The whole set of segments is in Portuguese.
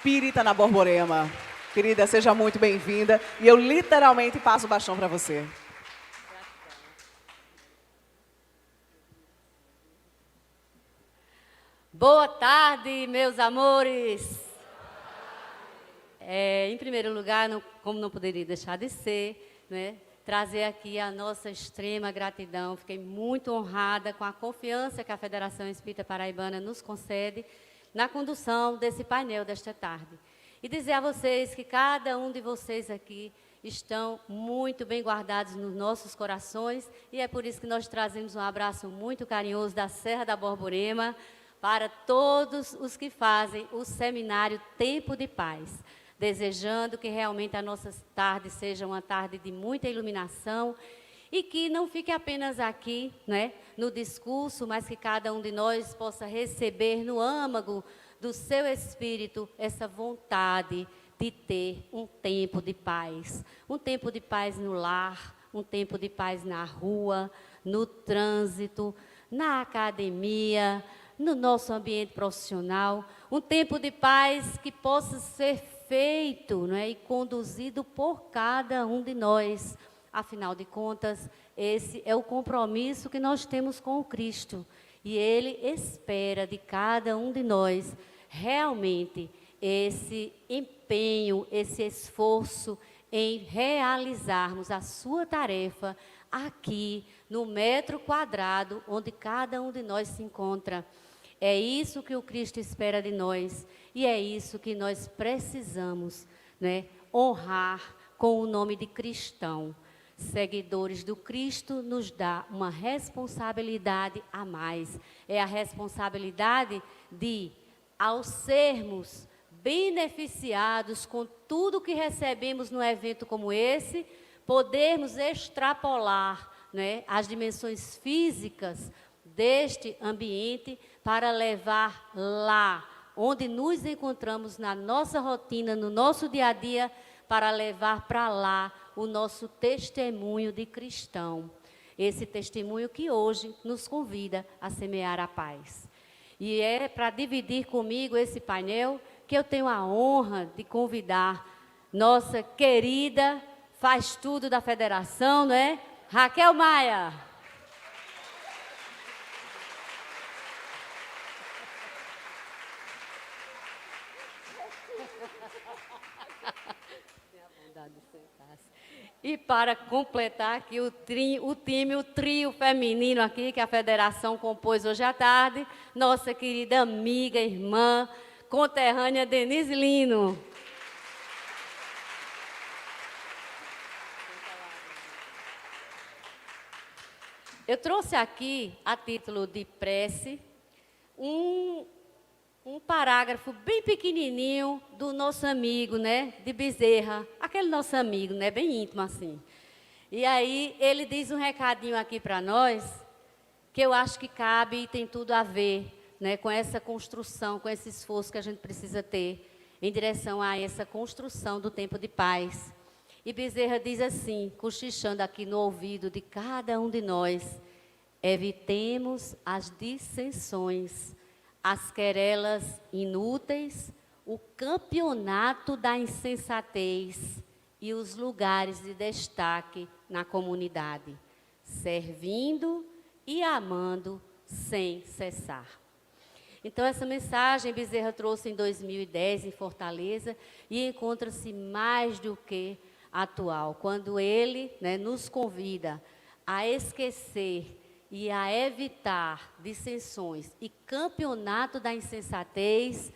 Espírita na Borborema. Querida, seja muito bem-vinda. E eu literalmente passo o bastão para você. Boa tarde, meus amores. Em primeiro lugar, como não poderia deixar de ser, né, trazer aqui a nossa extrema gratidão. Fiquei muito honrada com a confiança que a Federação Espírita Paraibana nos concede na condução desse painel desta tarde. E dizer a vocês que cada um de vocês aqui estão muito bem guardados nos nossos corações, e é por isso que nós trazemos um abraço muito carinhoso da Serra da Borborema para todos os que fazem o seminário Tempo de Paz, desejando que realmente a nossa tarde seja uma tarde de muita iluminação e que não fique apenas aqui, né, no discurso, mas que cada um de nós possa receber no âmago do seu espírito essa vontade de ter um tempo de paz no lar, um tempo de paz na rua, no trânsito, na academia, no nosso ambiente profissional, um tempo de paz que possa ser feito, né, e conduzido por cada um de nós. Afinal de contas, esse é o compromisso que nós temos com o Cristo. E Ele espera de cada um de nós realmente esse empenho, esse esforço em realizarmos a sua tarefa aqui no metro quadrado onde cada um de nós se encontra. É isso que o Cristo espera de nós e é isso que nós precisamos, né, honrar com o nome de cristão. Seguidores do Cristo nos dá uma responsabilidade a mais. É a responsabilidade de, ao sermos beneficiados com tudo que recebemos num evento como esse, podermos extrapolar, né, as dimensões físicas deste ambiente para levar lá, onde nos encontramos na nossa rotina, no nosso dia a dia, para levar para lá o nosso testemunho de cristão. Esse testemunho que hoje nos convida a semear a paz. E é para dividir comigo esse painel que eu tenho a honra de convidar nossa querida faz tudo da federação, não é? Raquel Maia. E para completar aqui o trio feminino aqui, que a federação compôs hoje à tarde, nossa querida amiga, irmã, conterrânea Denise Lino. Eu trouxe aqui, a título de prece, um parágrafo bem pequenininho do nosso amigo, né, de Bezerra, aquele nosso amigo, né, bem íntimo assim. E aí ele diz um recadinho aqui para nós, que eu acho que cabe e tem tudo a ver, né, com essa construção, com esse esforço que a gente precisa ter em direção a essa construção do tempo de paz. E Bezerra diz assim, cochichando aqui no ouvido de cada um de nós: evitemos as dissensões, as querelas inúteis, o campeonato da insensatez e os lugares de destaque na comunidade, servindo e amando sem cessar. Então, essa mensagem Bezerra trouxe em 2010 em Fortaleza e encontra-se mais do que atual, quando ele, né, nos convida a esquecer e a evitar dissensões e campeonato da insensatez.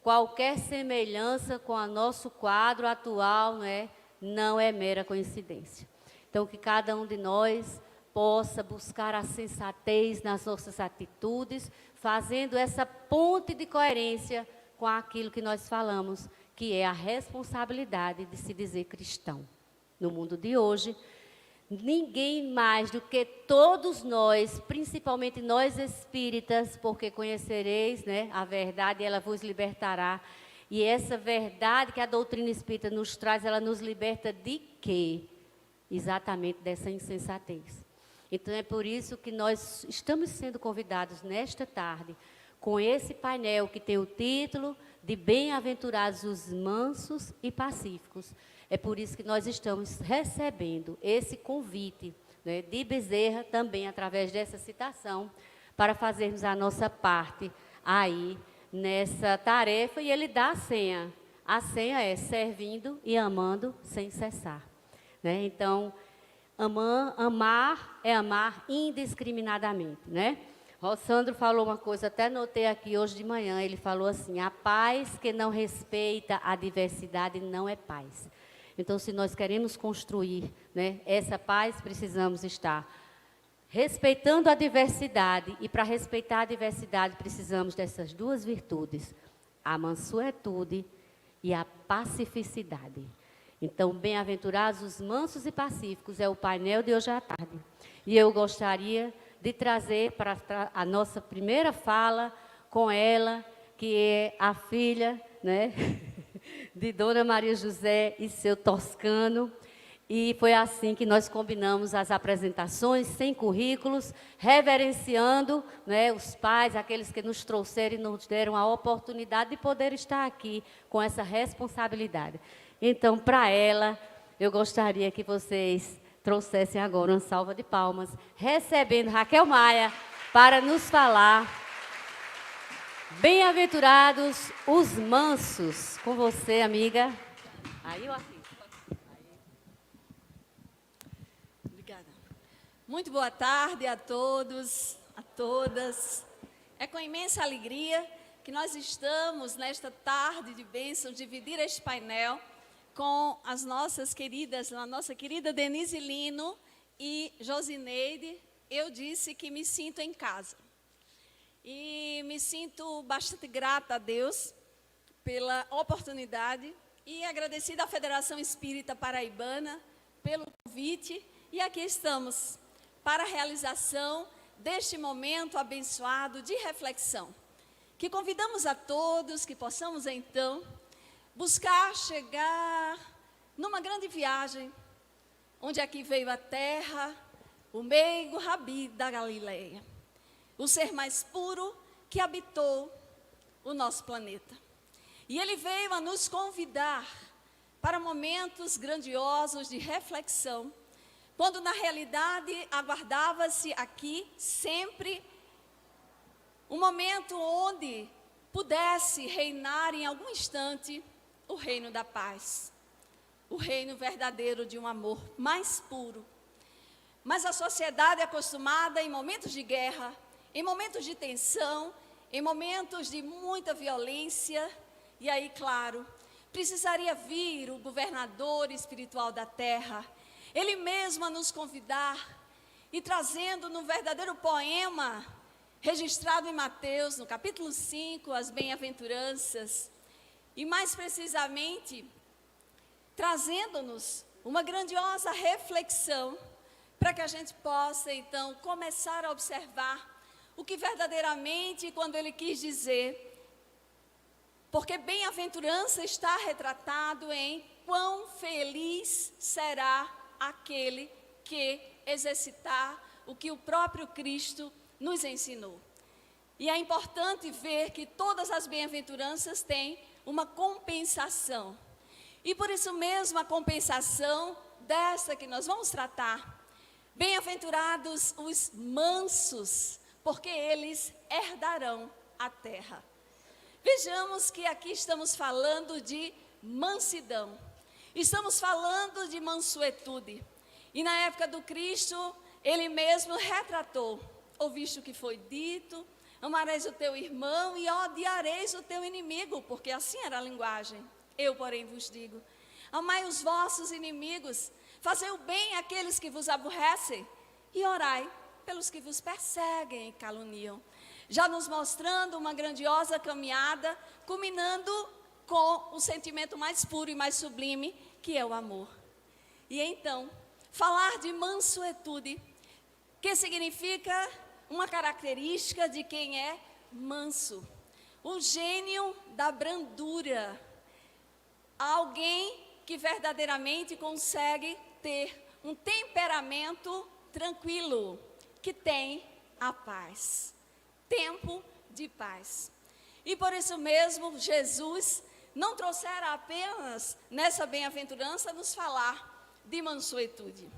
Qualquer semelhança com o nosso quadro atual, né, não é mera coincidência. Então, que cada um de nós possa buscar a sensatez nas nossas atitudes, fazendo essa ponte de coerência com aquilo que nós falamos, que é a responsabilidade de se dizer cristão. No mundo de hoje, ninguém mais do que todos nós, principalmente nós espíritas, porque conhecereis, né, a verdade e ela vos libertará. E essa verdade que a doutrina espírita nos traz, ela nos liberta de quê? Exatamente dessa insensatez. Então é por isso que nós estamos sendo convidados nesta tarde, com esse painel que tem o título de bem-aventurados os mansos e pacíficos. É por isso que nós estamos recebendo esse convite, né, de Bezerra, também através dessa citação, para fazermos a nossa parte aí nessa tarefa, e ele dá a senha. A senha é servindo e amando sem cessar, né? Então, amar é amar indiscriminadamente, né? Rossandro falou uma coisa, até notei aqui hoje de manhã, ele falou assim: a paz que não respeita a diversidade não é paz. Então, se nós queremos construir, né, essa paz, precisamos estar respeitando a diversidade, e para respeitar a diversidade precisamos dessas duas virtudes, a mansuetude e a pacificidade. Então, bem-aventurados os mansos e pacíficos é o painel de hoje à tarde. E eu gostaria de trazer para a nossa primeira fala com ela, que é a filha, né, de Dona Maria José e seu Toscano. E foi assim que nós combinamos as apresentações, sem currículos, reverenciando, né, os pais, aqueles que nos trouxeram e nos deram a oportunidade de poder estar aqui com essa responsabilidade. Então, para ela, eu gostaria que vocês trouxessem agora uma salva de palmas, recebendo Raquel Maia para nos falar. Bem-aventurados os mansos. Com você, amiga. Aí eu aqui. Obrigada. Muito boa tarde a todos, a todas. É com imensa alegria que nós estamos nesta tarde de bênção, dividir este painel com as nossas queridas, a nossa querida Denise Lino e Josineide. Eu disse que me sinto em casa. E me sinto bastante grata a Deus pela oportunidade e agradecida à Federação Espírita Paraibana pelo convite. E aqui estamos para a realização deste momento abençoado de reflexão, que convidamos a todos que possamos então buscar chegar numa grande viagem, onde aqui veio a terra, o meigo Rabi da Galileia, o ser mais puro que habitou o nosso planeta. E ele veio a nos convidar para momentos grandiosos de reflexão, quando na realidade aguardava-se aqui sempre um momento onde pudesse reinar em algum instante o reino da paz, o reino verdadeiro de um amor mais puro. Mas a sociedade é acostumada em momentos de guerra, em momentos de tensão, em momentos de muita violência, e aí, claro, precisaria vir o governador espiritual da terra, ele mesmo a nos convidar e trazendo no verdadeiro poema registrado em Mateus, no capítulo 5, as bem-aventuranças, e mais precisamente, trazendo-nos uma grandiosa reflexão para que a gente possa, então, começar a observar o que verdadeiramente, quando ele quis dizer, porque bem-aventurança está retratado em quão feliz será aquele que exercitar o que o próprio Cristo nos ensinou. E é importante ver que todas as bem-aventuranças têm uma compensação. E por isso mesmo a compensação dessa que nós vamos tratar. Bem-aventurados os mansos, porque eles herdarão a terra. Vejamos que aqui estamos falando de mansidão. Estamos falando de mansuetude. E na época do Cristo, ele mesmo retratou: ouviste o que foi dito, amarás o teu irmão e odiareis o teu inimigo, porque assim era a linguagem. Eu, porém, vos digo: amai os vossos inimigos, fazei o bem àqueles que vos aborrecem e orai pelos que vos perseguem e caluniam. Já nos mostrando uma grandiosa caminhada, culminando com o sentimento mais puro e mais sublime, que é o amor. E então, falar de mansuetude, que significa uma característica de quem é manso, o gênio da brandura, alguém que verdadeiramente consegue ter um temperamento tranquilo, que tem a paz, tempo de paz. E por isso mesmo, Jesus não trouxera apenas nessa bem-aventurança nos falar de mansuetude.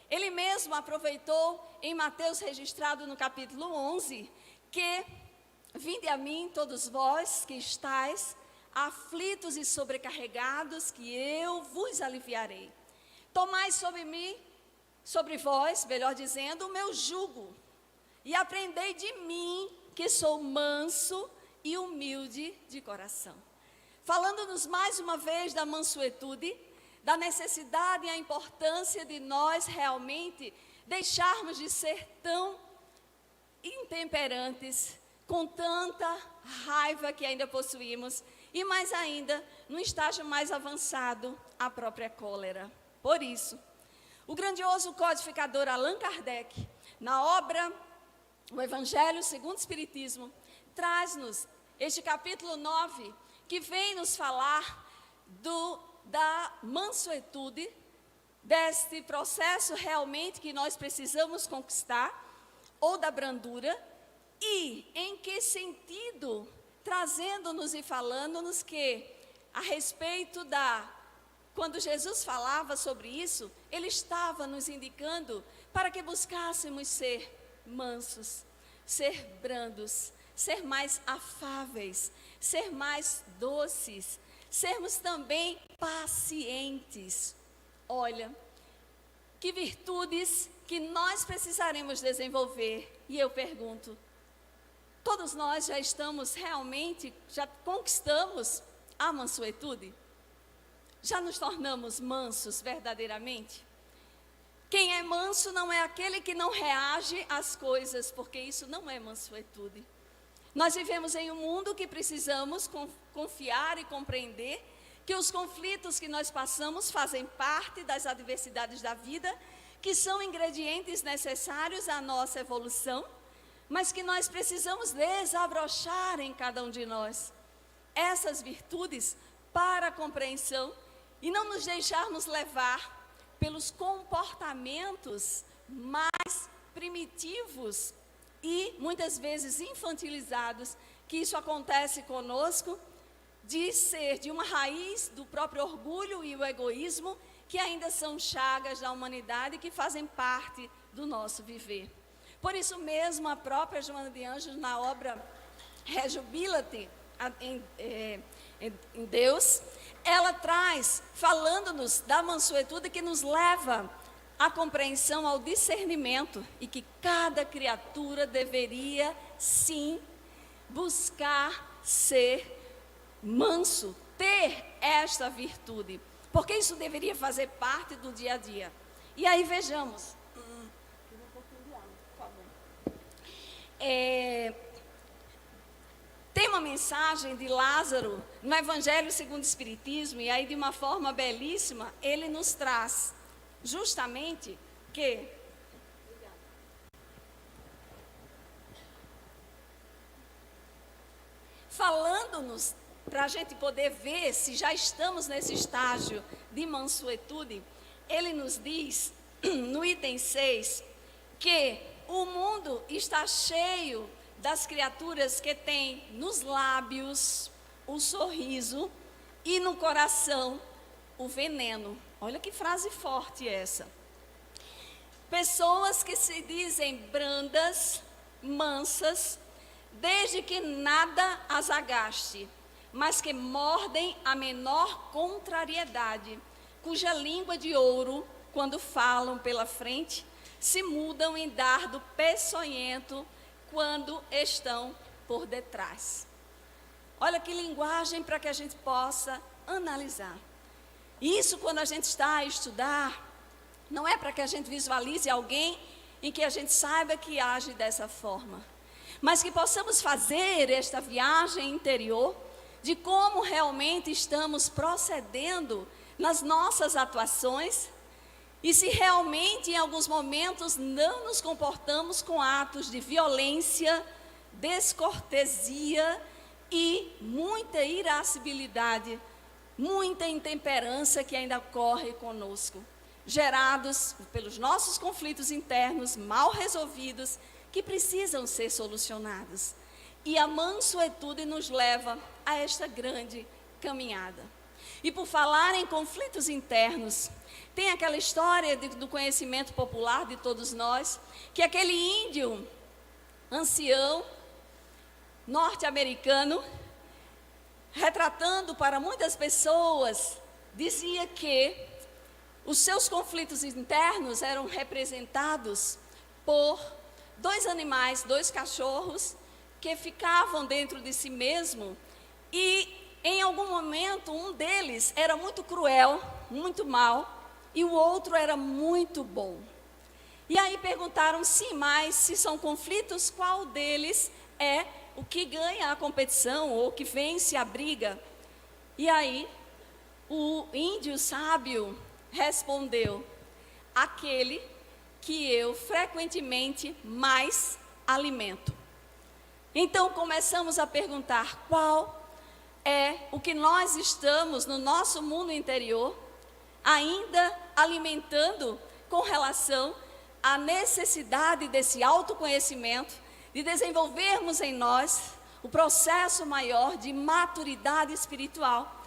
Ele mesmo aproveitou em Mateus, registrado no capítulo 11, que vinde a mim todos vós que estáis aflitos e sobrecarregados, que eu vos aliviarei. Tomai sobre vós, melhor dizendo, o meu jugo, e aprendei de mim, que sou manso e humilde de coração. Falando-nos mais uma vez da mansuetude, da necessidade e a importância de nós realmente deixarmos de ser tão intemperantes, com tanta raiva que ainda possuímos, e mais ainda, no estágio mais avançado, a própria cólera. Por isso, o grandioso codificador Allan Kardec, na obra O Evangelho segundo o Espiritismo, traz-nos este capítulo 9, que vem nos falar da mansuetude, deste processo realmente que nós precisamos conquistar, ou da brandura, e em que sentido, trazendo-nos e falando-nos que, a respeito quando Jesus falava sobre isso, Ele estava nos indicando para que buscássemos ser mansos, ser brandos, ser mais afáveis, ser mais doces, sermos também pacientes. Olha, que virtudes que nós precisaremos desenvolver. E eu pergunto, todos nós já conquistamos a mansuetude? Já nos tornamos mansos verdadeiramente? Quem é manso não é aquele que não reage às coisas, porque isso não é mansuetude. Nós vivemos em um mundo que precisamos confiar e compreender que os conflitos que nós passamos fazem parte das adversidades da vida, que são ingredientes necessários à nossa evolução, mas que nós precisamos desabrochar em cada um de nós essas virtudes para a compreensão e não nos deixarmos levar pelos comportamentos mais primitivos e muitas vezes infantilizados, que isso acontece conosco, de ser de uma raiz do próprio orgulho e o egoísmo, que ainda são chagas da humanidade, que fazem parte do nosso viver. Por isso mesmo, a própria Joana de Ângeles, na obra Rejubilate em Deus, ela traz, falando-nos da mansuetude, que nos leva à compreensão, ao discernimento, e que cada criatura deveria, sim, buscar ser manso, ter esta virtude, porque isso deveria fazer parte do dia a dia. E aí vejamos, tem uma mensagem de Lázaro no Evangelho segundo o Espiritismo, e aí de uma forma belíssima, ele nos traz justamente que falando-nos, para a gente poder ver se já estamos nesse estágio de mansuetude, ele nos diz, no item 6, que o mundo está cheio das criaturas que têm nos lábios o sorriso e no coração o veneno. Olha que frase forte essa. Pessoas que se dizem brandas, mansas, desde que nada as agaste, mas que mordem a menor contrariedade, cuja língua de ouro, quando falam pela frente, se mudam em dardo peçonhento quando estão por detrás. Olha que linguagem para que a gente possa analisar. Isso, quando a gente está a estudar, não é para que a gente visualize alguém em que a gente saiba que age dessa forma, mas que possamos fazer esta viagem interior de como realmente estamos procedendo nas nossas atuações e se realmente em alguns momentos não nos comportamos com atos de violência, descortesia e muita irascibilidade, muita intemperança que ainda ocorre conosco, gerados pelos nossos conflitos internos mal resolvidos, que precisam ser solucionados. e a mansuetude nos leva a esta grande caminhada. E por falar em conflitos internos, tem aquela história do conhecimento popular de todos nós, que aquele índio ancião norte-americano, retratando para muitas pessoas, dizia que os seus conflitos internos eram representados por dois animais, dois cachorros, que ficavam dentro de si mesmo e em algum momento um deles era muito cruel, muito mau, e o outro era muito bom. E aí perguntaram, sim, mas se são conflitos, qual deles é o que ganha a competição ou que vence a briga? E aí o índio sábio respondeu, aquele que eu frequentemente mais alimento. Então começamos a perguntar qual é o que nós estamos no nosso mundo interior ainda alimentando com relação à necessidade desse autoconhecimento, de desenvolvermos em nós o processo maior de maturidade espiritual.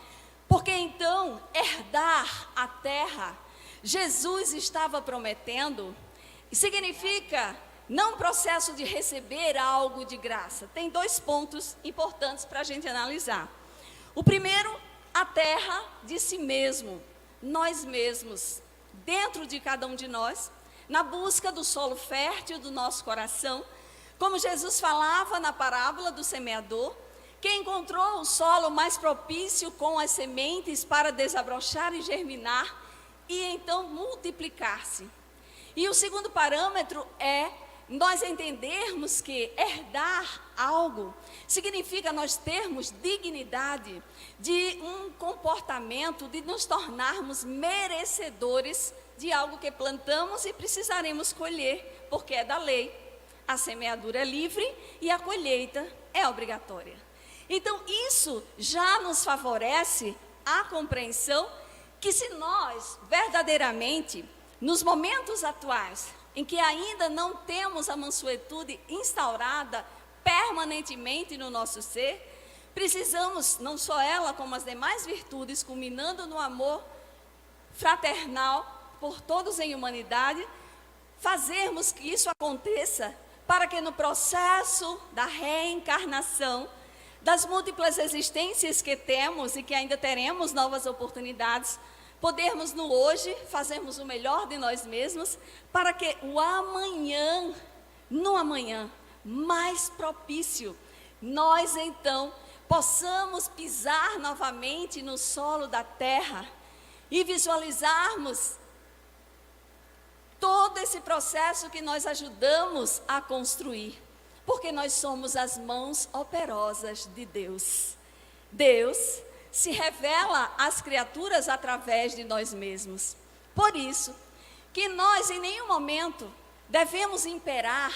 Porque então, herdar a terra, Jesus estava prometendo, significa não um processo de receber algo de graça. Tem dois pontos importantes para a gente analisar. O primeiro, a terra de si mesmo, nós mesmos, dentro de cada um de nós, na busca do solo fértil do nosso coração, como Jesus falava na parábola do semeador, que encontrou o solo mais propício com as sementes para desabrochar e germinar e então multiplicar-se. E o segundo parâmetro é nós entendermos que herdar algo significa nós termos dignidade de um comportamento, de nos tornarmos merecedores de algo que plantamos e precisaremos colher, porque é da lei. A semeadura é livre e a colheita é obrigatória. Então, isso já nos favorece a compreensão que se nós verdadeiramente, nos momentos atuais, em que ainda não temos a mansuetude instaurada permanentemente no nosso ser, precisamos, não só ela, como as demais virtudes, culminando no amor fraternal por todos em humanidade, fazermos que isso aconteça para que no processo da reencarnação, das múltiplas existências que temos e que ainda teremos novas oportunidades, podermos no hoje fazermos o melhor de nós mesmos, para que o amanhã, no amanhã mais propício, nós então possamos pisar novamente no solo da terra e visualizarmos todo esse processo que nós ajudamos a construir, porque nós somos as mãos operosas de Deus. Deus se revela às criaturas através de nós mesmos. Por isso, que nós em nenhum momento devemos imperar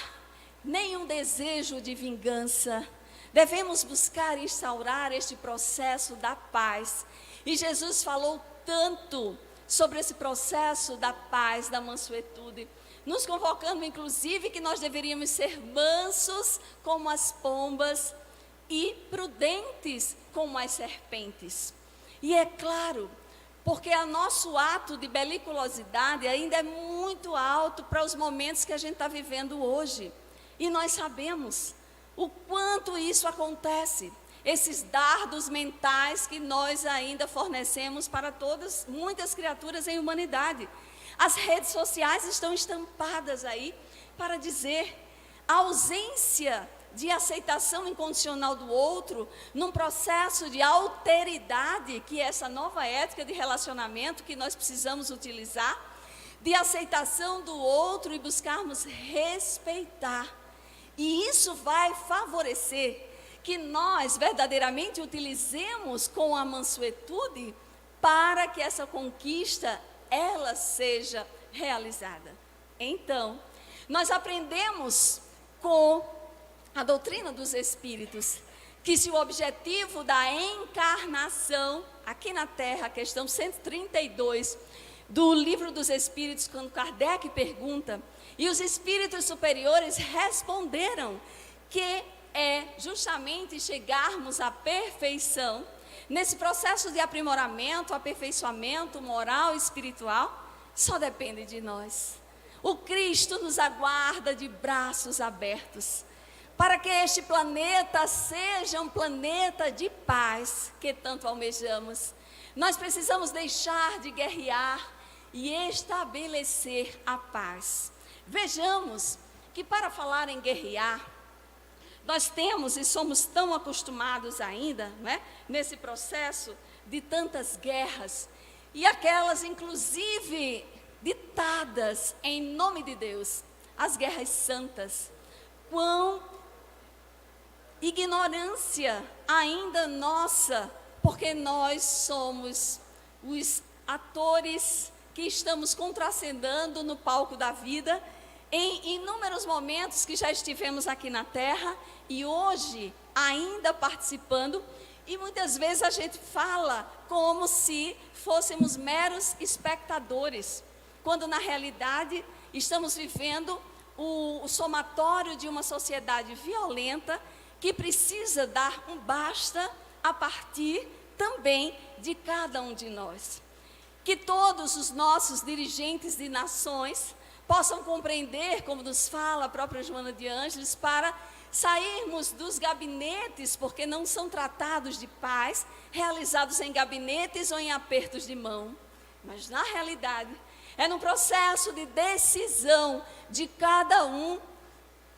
nenhum desejo de vingança, devemos buscar instaurar este processo da paz. E Jesus falou tanto sobre esse processo da paz, da mansuetude, nos convocando inclusive que nós deveríamos ser mansos como as pombas e prudentes como as serpentes. E é claro, porque o nosso ato de beliculosidade ainda é muito alto para os momentos que a gente está vivendo hoje. E nós sabemos o quanto isso acontece. Esses dardos mentais que nós ainda fornecemos para todas, muitas criaturas em humanidade. As redes sociais estão estampadas aí para dizer a ausência de aceitação incondicional do outro, num processo de alteridade, que é essa nova ética de relacionamento que nós precisamos utilizar, de aceitação do outro e buscarmos respeitar. E isso vai favorecer que nós verdadeiramente utilizemos com a mansuetude para que essa conquista, ela seja realizada. Então, nós aprendemos com a doutrina dos Espíritos, que se o objetivo da encarnação, aqui na Terra, a questão 132 do Livro dos Espíritos, quando Kardec pergunta, e os Espíritos superiores responderam que é justamente chegarmos à perfeição. Nesse processo de aprimoramento, aperfeiçoamento moral e espiritual, só depende de nós. O Cristo nos aguarda de braços abertos, para que este planeta seja um planeta de paz que tanto almejamos. Nós precisamos deixar de guerrear e estabelecer a paz. Vejamos que para falar em guerrear, nós temos e somos tão acostumados ainda, né, nesse processo de tantas guerras, e aquelas inclusive ditadas em nome de Deus, as guerras santas. Quão ignorância ainda nossa, porque nós somos os atores que estamos contracenando no palco da vida, em inúmeros momentos que já estivemos aqui na Terra e hoje ainda participando, e muitas vezes a gente fala como se fôssemos meros espectadores, quando na realidade estamos vivendo o somatório de uma sociedade violenta que precisa dar um basta a partir também de cada um de nós. Que todos os nossos dirigentes de nações possam compreender, como nos fala a própria Joana de Ângeles, para sairmos dos gabinetes, porque não são tratados de paz, realizados em gabinetes ou em apertos de mão, mas na realidade é no processo de decisão de cada um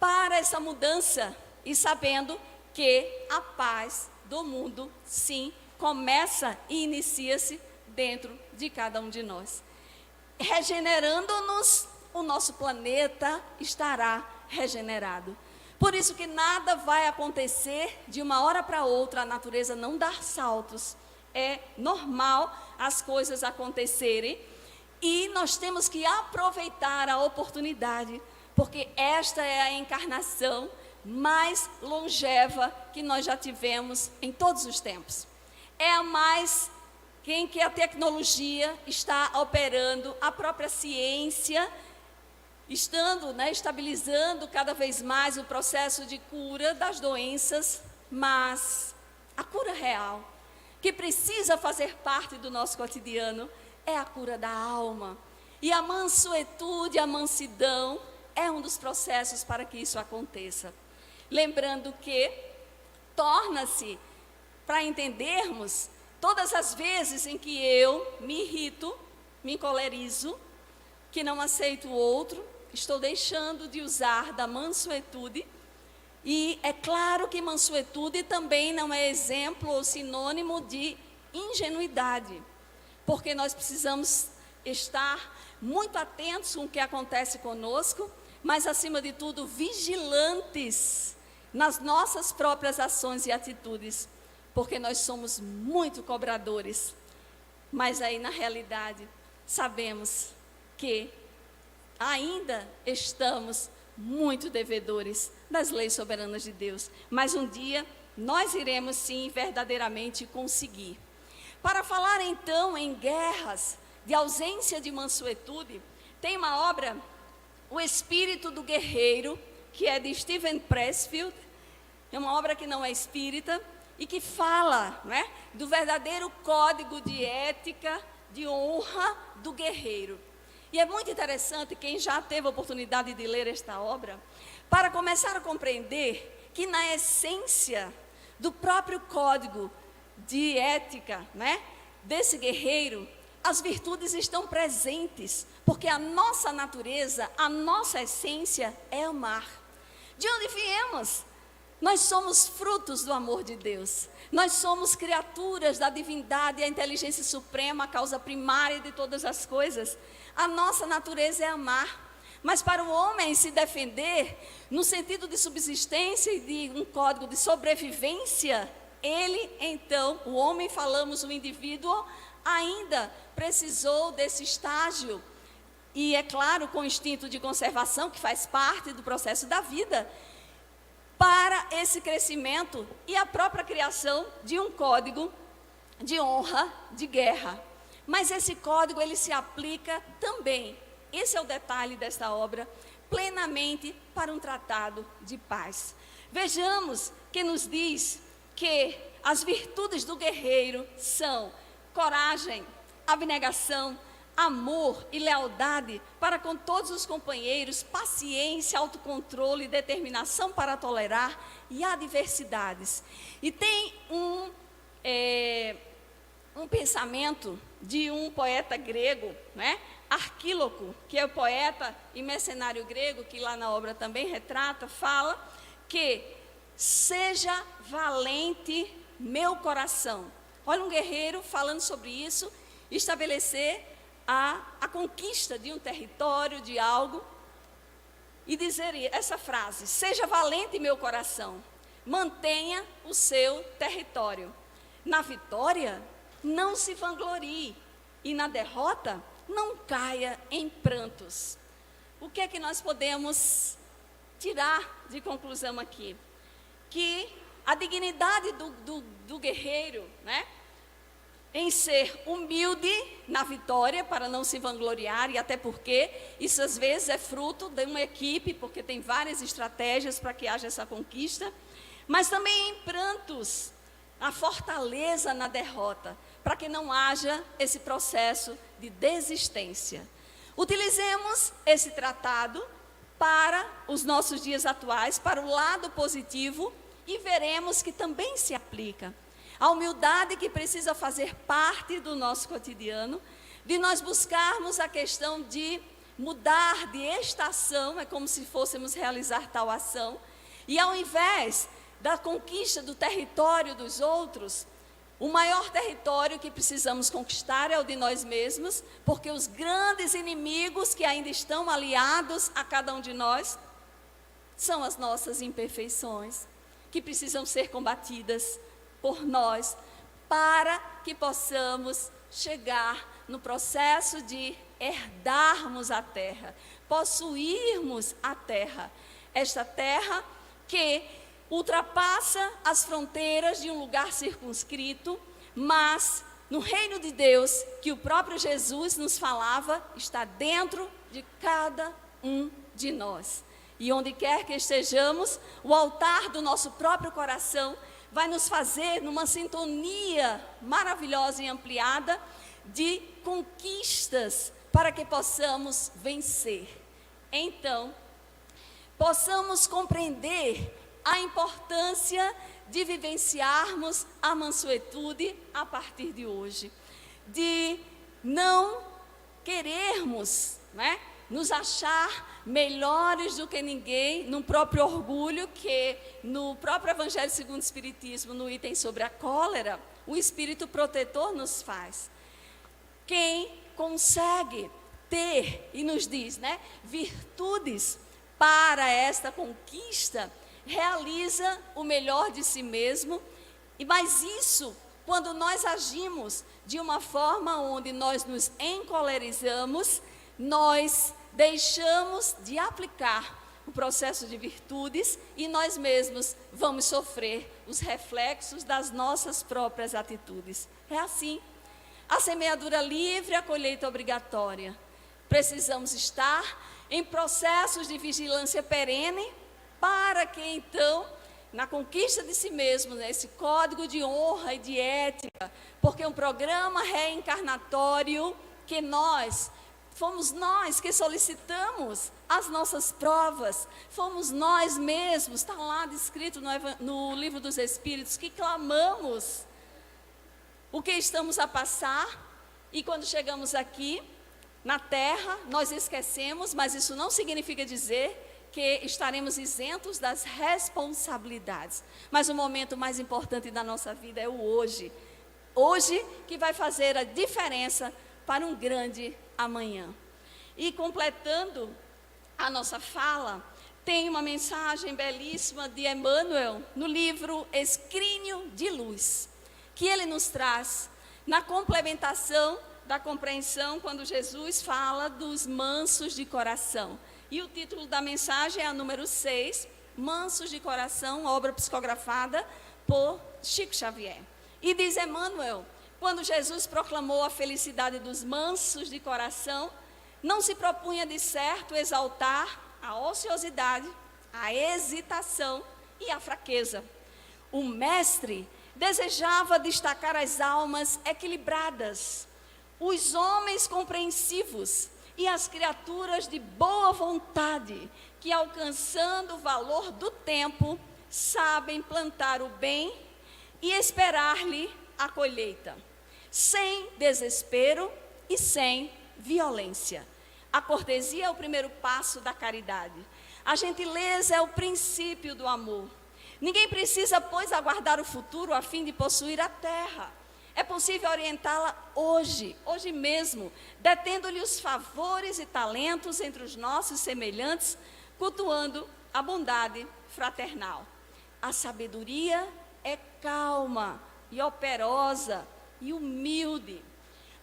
para essa mudança, e sabendo que a paz do mundo, sim, começa e inicia-se dentro de cada um de nós. Regenerando-nos, o nosso planeta estará regenerado. Por isso que nada vai acontecer de uma hora para outra, a natureza não dá saltos. É normal as coisas acontecerem e nós temos que aproveitar a oportunidade, porque esta é a encarnação mais longeva que nós já tivemos em todos os tempos. É a mais em que a tecnologia está operando, a própria ciência, estando, estabilizando cada vez mais o processo de cura das doenças, mas a cura real, que precisa fazer parte do nosso cotidiano, é a cura da alma. E a mansuetude, a mansidão, é um dos processos para que isso aconteça. Lembrando que torna-se, para entendermos, todas as vezes em que eu me irrito, me encolerizo, que não aceito o outro, estou deixando de usar da mansuetude. E é claro que mansuetude também não é exemplo ou sinônimo de ingenuidade, porque nós precisamos estar muito atentos com o que acontece conosco, mas acima de tudo vigilantes nas nossas próprias ações e atitudes, porque nós somos muito cobradores, mas aí na realidade sabemos que ainda estamos muito devedores das leis soberanas de Deus, mas um dia nós iremos sim verdadeiramente conseguir. Para falar então em guerras, de ausência de mansuetude, tem uma obra, O Espírito do Guerreiro, que é de Steven Pressfield, é uma obra que não é espírita, e que fala, do verdadeiro código de ética, de honra do guerreiro. E é muito interessante, quem já teve a oportunidade de ler esta obra, para começar a compreender que na essência do próprio código de ética, desse guerreiro, as virtudes estão presentes, porque a nossa natureza, a nossa essência é amar. De onde viemos? Nós somos frutos do amor de Deus. Nós somos criaturas da divindade, a inteligência suprema, a causa primária de todas as coisas. A nossa natureza é amar. Mas para o homem se defender, no sentido de subsistência e de um código de sobrevivência, ele, então, o homem, falamos, o indivíduo, ainda precisou desse estágio. E, é claro, com o instinto de conservação, que faz parte do processo da vida, para esse crescimento e a própria criação de um código de honra, de guerra. Mas esse código, ele se aplica também, esse é o detalhe desta obra, plenamente para um tratado de paz. Vejamos que nos diz que as virtudes do guerreiro são coragem, abnegação, amor e lealdade para com todos os companheiros, paciência, autocontrole, determinação para tolerar e adversidades. E tem um pensamento de um poeta grego, né? Arquíloco, que é o poeta e mercenário grego, que lá na obra também retrata, fala que seja valente meu coração. Olha um guerreiro falando sobre isso, estabelecer a conquista de um território, de algo, e dizer essa frase: seja valente meu coração, mantenha o seu território. Na vitória, não se vanglorie, e na derrota, não caia em prantos. O que é que nós podemos tirar de conclusão aqui? Que a dignidade do guerreiro, né, em ser humilde na vitória, para não se vangloriar, e até porque isso às vezes é fruto de uma equipe, porque tem várias estratégias para que haja essa conquista, mas também em prantos, a fortaleza na derrota, para que não haja esse processo de desistência. Utilizemos esse tratado para os nossos dias atuais, para o lado positivo, e veremos que também se aplica. A humildade que precisa fazer parte do nosso cotidiano, de nós buscarmos a questão de mudar de estação, é como se fôssemos realizar tal ação, e ao invés da conquista do território dos outros, o maior território que precisamos conquistar é o de nós mesmos, porque os grandes inimigos que ainda estão aliados a cada um de nós são as nossas imperfeições, que precisam ser combatidas por nós, para que possamos chegar no processo de herdarmos a terra, possuirmos a terra, esta terra que ultrapassa as fronteiras de um lugar circunscrito, mas no reino de Deus, que o próprio Jesus nos falava, está dentro de cada um de nós. E onde quer que estejamos, o altar do nosso próprio coração vai nos fazer numa sintonia maravilhosa e ampliada de conquistas para que possamos vencer. Então, possamos compreender a importância de vivenciarmos a mansuetude a partir de hoje, de não querermos, né, nos achar melhores do que ninguém, num próprio orgulho, que no próprio Evangelho segundo o Espiritismo, no item sobre a cólera, o Espírito protetor nos faz. Quem consegue ter, e nos diz, né, virtudes para esta conquista, realiza o melhor de si mesmo, mas isso, quando nós agimos de uma forma onde nós nos encolerizamos, nós deixamos de aplicar o processo de virtudes e nós mesmos vamos sofrer os reflexos das nossas próprias atitudes. É assim. A semeadura livre, a colheita obrigatória. Precisamos estar em processos de vigilância perene para que então, na conquista de si mesmo, nesse código de honra e de ética, porque um programa reencarnatório que fomos nós que solicitamos as nossas provas, fomos nós mesmos, está lá descrito no Livro dos Espíritos, que clamamos o que estamos a passar, e quando chegamos aqui, na Terra, nós esquecemos, mas isso não significa dizer que estaremos isentos das responsabilidades. Mas o momento mais importante da nossa vida é o hoje. Hoje que vai fazer a diferença para um grande amanhã. E completando a nossa fala, tem uma mensagem belíssima de Emmanuel no livro Escrínio de Luz, que ele nos traz na complementação da compreensão quando Jesus fala dos mansos de coração. E o título da mensagem é a número 6, Mansos de Coração, obra psicografada por Chico Xavier. E diz Emmanuel, quando Jesus proclamou a felicidade dos mansos de coração, não se propunha de certo exaltar a ociosidade, a hesitação e a fraqueza. O mestre desejava destacar as almas equilibradas, os homens compreensivos e as criaturas de boa vontade, que alcançando o valor do tempo, sabem plantar o bem e esperar-lhe a colheita, sem desespero e sem violência. A cortesia é o primeiro passo da caridade. A gentileza é o princípio do amor. Ninguém precisa, pois, aguardar o futuro a fim de possuir a terra. É possível orientá-la hoje mesmo, detendo-lhe os favores e talentos entre os nossos semelhantes, cultuando a bondade fraternal. A sabedoria é calma e operosa e humilde.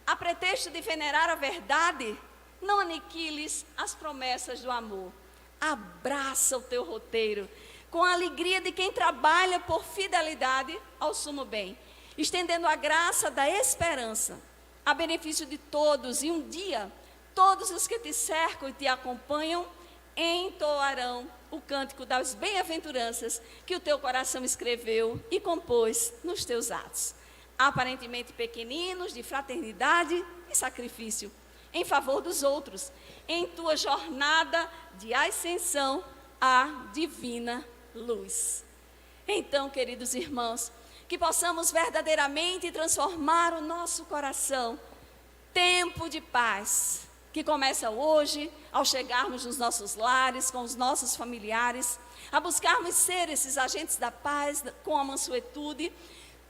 A pretexto de venerar a verdade, não aniquiles as promessas do amor. Abraça o teu roteiro com a alegria de quem trabalha por fidelidade ao sumo bem, estendendo a graça da esperança a benefício de todos, e um dia todos os que te cercam e te acompanham entoarão o cântico das bem-aventuranças que o teu coração escreveu e compôs nos teus atos, aparentemente pequeninos, de fraternidade e sacrifício, em favor dos outros, em tua jornada de ascensão à divina luz. Então, queridos irmãos, que possamos verdadeiramente transformar o nosso coração, tempo de paz, que começa hoje, ao chegarmos nos nossos lares, com os nossos familiares, a buscarmos ser esses agentes da paz, com a mansuetude,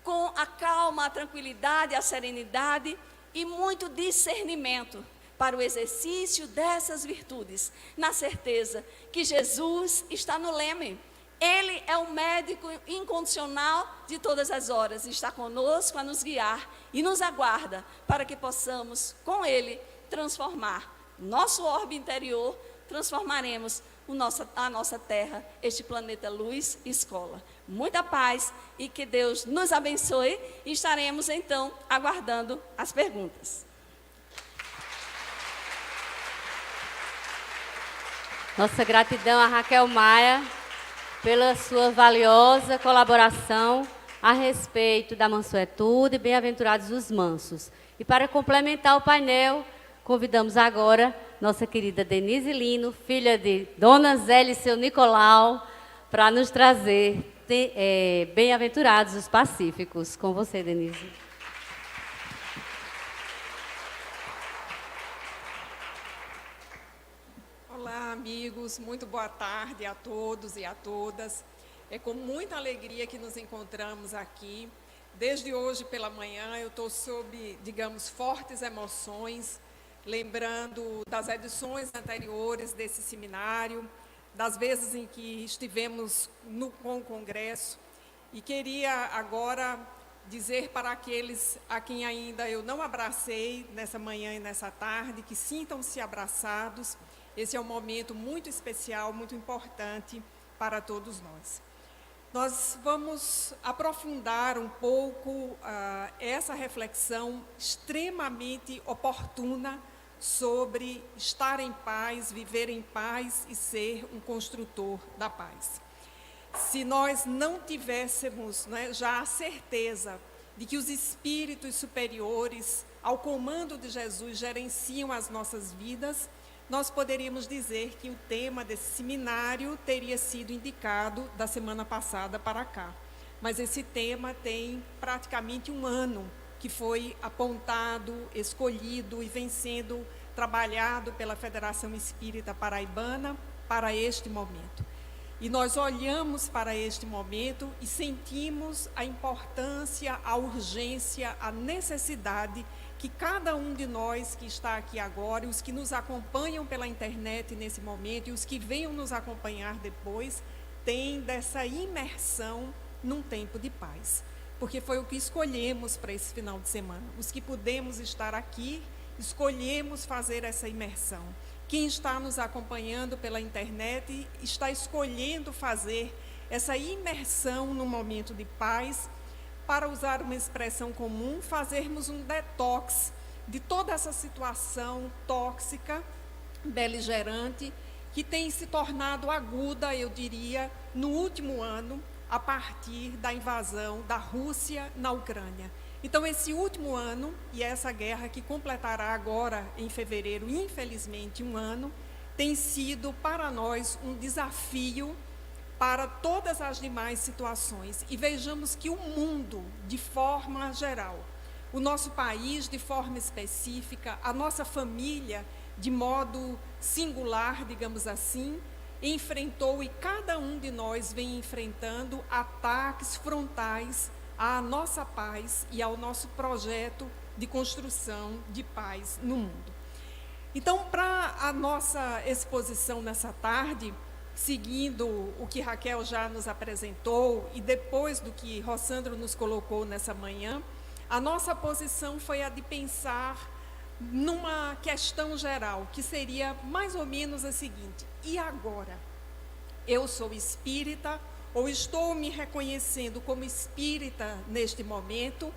com a calma, a tranquilidade, a serenidade e muito discernimento para o exercício dessas virtudes, na certeza que Jesus está no leme. Ele é o médico incondicional de todas as horas, está conosco a nos guiar e nos aguarda para que possamos, com Ele, transformar nosso orbe interior, transformaremos a nossa terra, este planeta luz e escola. Muita paz e que Deus nos abençoe, e estaremos então aguardando as perguntas. Nossa gratidão a Raquel Maia pela sua valiosa colaboração a respeito da mansuetude e bem-aventurados os mansos. E para complementar o painel, convidamos agora nossa querida Denise Lino, filha de Dona Zélia e seu Nicolau, para nos trazer bem-aventurados os pacíficos. Com você, Denise. Olá, amigos, muito boa tarde a todos e a todas. É com muita alegria que nos encontramos aqui. Desde hoje pela manhã eu estou sob, digamos, fortes emoções, lembrando das edições anteriores desse seminário, das vezes em que estivemos com o Congresso, e queria agora dizer para aqueles a quem ainda eu não abracei nessa manhã e nessa tarde, que sintam-se abraçados. Esse é um momento muito especial, muito importante para todos nós. Nós vamos aprofundar um pouco essa reflexão extremamente oportuna sobre estar em paz, viver em paz e ser um construtor da paz. Se nós não tivéssemos, né, já a certeza de que os espíritos superiores ao comando de Jesus gerenciam as nossas vidas, nós poderíamos dizer que o tema desse seminário teria sido indicado da semana passada para cá. Mas esse tema tem praticamente um ano que foi apontado, escolhido e vem sendo trabalhado pela Federação Espírita Paraibana para este momento. E nós olhamos para este momento e sentimos a importância, a urgência, a necessidade que cada um de nós que está aqui agora, e os que nos acompanham pela internet nesse momento, e os que venham nos acompanhar depois, tem dessa imersão num tempo de paz. Porque foi o que escolhemos para esse final de semana. Os que pudemos estar aqui, escolhemos fazer essa imersão. Quem está nos acompanhando pela internet está escolhendo fazer essa imersão num momento de paz, para usar uma expressão comum, fazermos um detox de toda essa situação tóxica, beligerante, que tem se tornado aguda, eu diria, no último ano, a partir da invasão da Rússia na Ucrânia. Então, esse último ano, e essa guerra que completará agora, em fevereiro, infelizmente, um ano, tem sido para nós um desafio para todas as demais situações. E vejamos que o mundo, de forma geral, o nosso país, de forma específica, a nossa família, de modo singular, digamos assim, enfrentou, e cada um de nós vem enfrentando ataques frontais à nossa paz e ao nosso projeto de construção de paz no mundo. Então, para a nossa exposição nessa tarde, seguindo o que Raquel já nos apresentou e depois do que Rossandro nos colocou nessa manhã, a nossa posição foi a de pensar numa questão geral, que seria mais ou menos a seguinte: e agora? Eu sou espírita, ou estou me reconhecendo como espírita neste momento,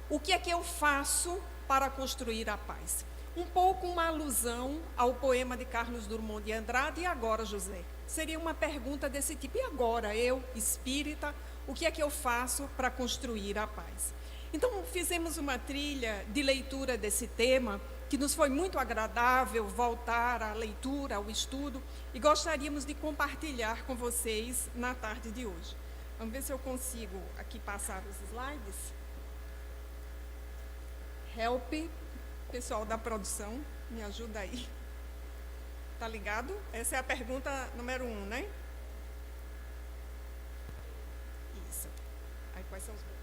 o que é que eu faço para construir a paz? Um pouco uma alusão ao poema de Carlos Drummond de Andrade, E Agora, José? Seria uma pergunta desse tipo: e agora, eu, espírita, o que é que eu faço para construir a paz? Então, fizemos uma trilha de leitura desse tema, que nos foi muito agradável voltar à leitura, ao estudo, e gostaríamos de compartilhar com vocês na tarde de hoje. Vamos ver se eu consigo aqui passar os slides. Help, pessoal da produção, me ajuda aí. Tá ligado? Essa é a pergunta número 1, né? Isso. Aí, quais são os botões?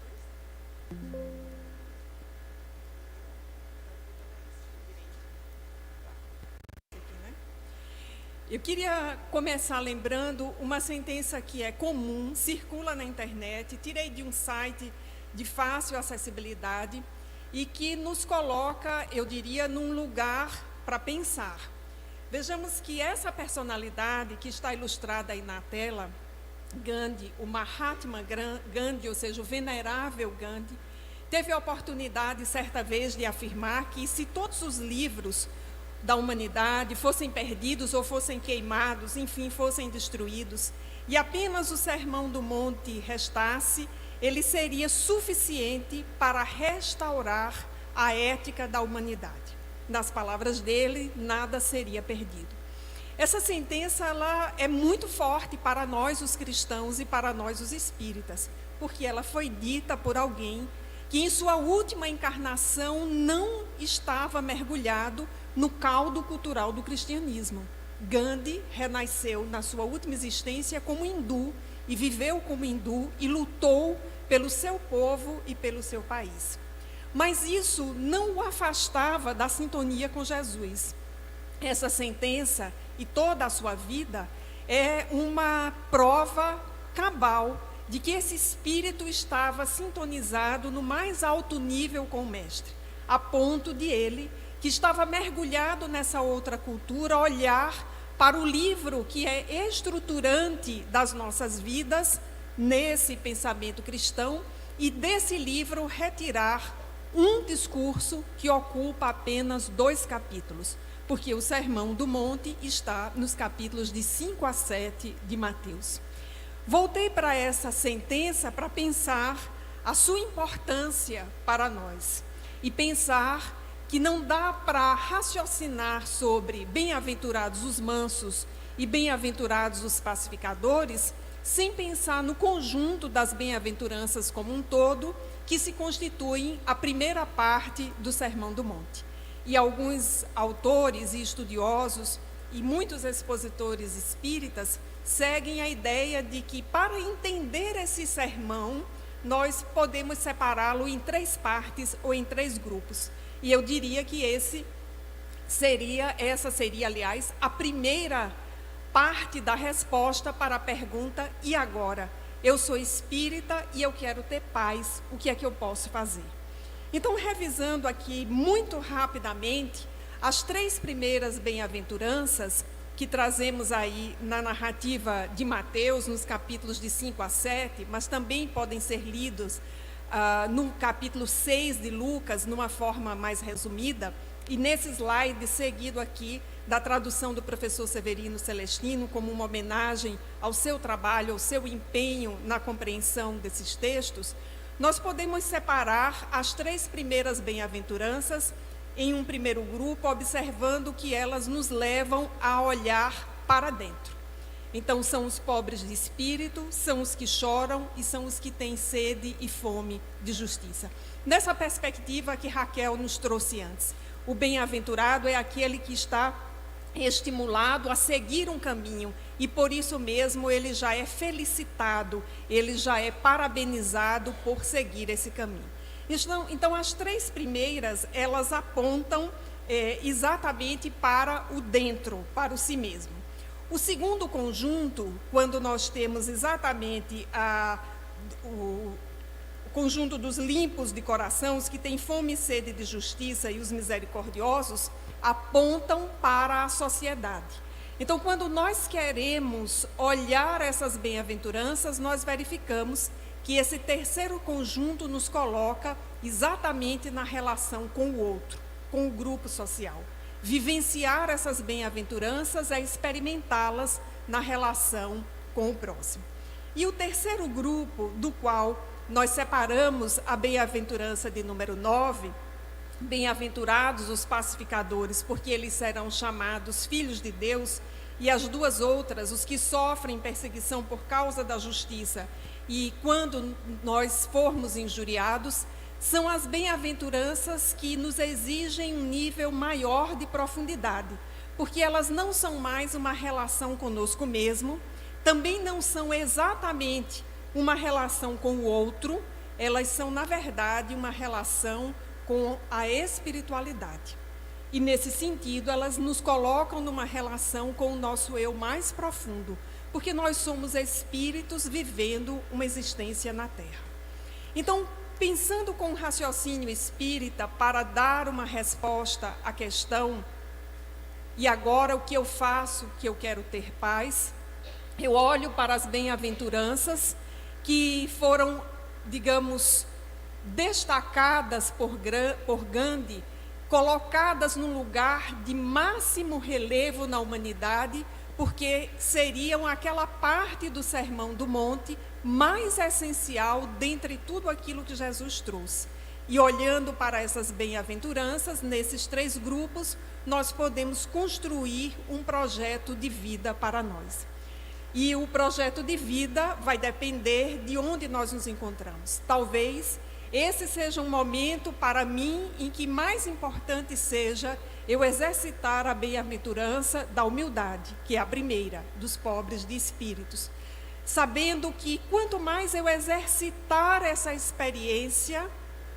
Eu queria começar lembrando uma sentença que é comum, circula na internet, tirei de um site de fácil acessibilidade e que nos coloca, eu diria, num lugar para pensar. Vejamos que essa personalidade que está ilustrada aí na tela, Gandhi, o Mahatma Gandhi, ou seja, o venerável Gandhi, teve a oportunidade, certa vez, de afirmar que se todos os livros da humanidade fossem perdidos ou fossem queimados, enfim, fossem destruídos, e apenas o Sermão do Monte restasse, ele seria suficiente para restaurar a ética da humanidade. Nas palavras dele, nada seria perdido. Essa sentença ela é muito forte para nós, os cristãos, e para nós, os espíritas, porque ela foi dita por alguém que, em sua última encarnação, não estava mergulhado no caldo cultural do cristianismo. Gandhi renasceu na sua última existência como hindu, e viveu como hindu, e lutou pelo seu povo e pelo seu país. Mas isso não o afastava da sintonia com Jesus. Essa sentença e toda a sua vida é uma prova cabal de que esse espírito estava sintonizado no mais alto nível com o Mestre, a ponto de ele, que estava mergulhado nessa outra cultura, olhar para o livro que é estruturante das nossas vidas, nesse pensamento cristão, e desse livro retirar um discurso que ocupa apenas 2 capítulos, porque o Sermão do Monte está nos capítulos de 5 a 7 de Mateus. Voltei para essa sentença para pensar a sua importância para nós, e pensar que não dá para raciocinar sobre bem-aventurados os mansos e bem-aventurados os pacificadores, sem pensar no conjunto das bem-aventuranças como um todo, que se constituem a primeira parte do Sermão do Monte. E alguns autores e estudiosos, e muitos expositores espíritas, seguem a ideia de que, para entender esse sermão, nós podemos separá-lo em 3 partes ou em 3 grupos. E eu diria que essa seria, aliás, a primeira parte da resposta para a pergunta: e agora? Eu sou espírita e eu quero ter paz, o que é que eu posso fazer? Então, revisando aqui muito rapidamente, as 3 primeiras bem-aventuranças que trazemos aí na narrativa de Mateus, nos capítulos de 5 a 7, mas também podem ser lidos no capítulo 6 de Lucas, numa forma mais resumida, e nesse slide seguido aqui, da tradução do professor Severino Celestino, como uma homenagem ao seu trabalho, ao seu empenho na compreensão desses textos, nós podemos separar as 3 primeiras bem-aventuranças em um primeiro grupo, observando que elas nos levam a olhar para dentro. Então, são os pobres de espírito, são os que choram e são os que têm sede e fome de justiça. Nessa perspectiva que Raquel nos trouxe antes, o bem-aventurado é aquele que está estimulado a seguir um caminho e, por isso mesmo, ele já é felicitado, ele já é parabenizado por seguir esse caminho. Então, as 3 primeiras, elas apontam exatamente para o dentro, para o si mesmo. O segundo conjunto, quando nós temos exatamente o conjunto dos limpos de coração, os que têm fome e sede de justiça e os misericordiosos, apontam para a sociedade. Então, quando nós queremos olhar essas bem-aventuranças, nós verificamos que esse terceiro conjunto nos coloca exatamente na relação com o outro, com o grupo social. Vivenciar essas bem-aventuranças é experimentá-las na relação com o próximo. E o terceiro grupo, do qual nós separamos a bem-aventurança de número 9, bem-aventurados os pacificadores, porque eles serão chamados filhos de Deus, e as 2 outras, os que sofrem perseguição por causa da justiça, e quando nós formos injuriados, são as bem-aventuranças que nos exigem um nível maior de profundidade, porque elas não são mais uma relação conosco mesmo, também não são exatamente uma relação com o outro, elas são, na verdade, uma relação com a espiritualidade. E, nesse sentido, elas nos colocam numa relação com o nosso eu mais profundo, porque nós somos espíritos vivendo uma existência na Terra. Então, pensando com o raciocínio espírita para dar uma resposta à questão, e agora o que eu faço, que eu quero ter paz, eu olho para as bem-aventuranças que foram, digamos, destacadas por Gandhi, colocadas num lugar de máximo relevo na humanidade, porque seriam aquela parte do Sermão do Monte mais essencial dentre tudo aquilo que Jesus trouxe. E olhando para essas bem-aventuranças, nesses 3 grupos, nós podemos construir um projeto de vida para nós. E o projeto de vida vai depender de onde nós nos encontramos. Talvez esse seja um momento para mim em que mais importante seja eu exercitar a bem-aventurança da humildade, que é a primeira, dos pobres de espíritos, sabendo que quanto mais eu exercitar essa experiência,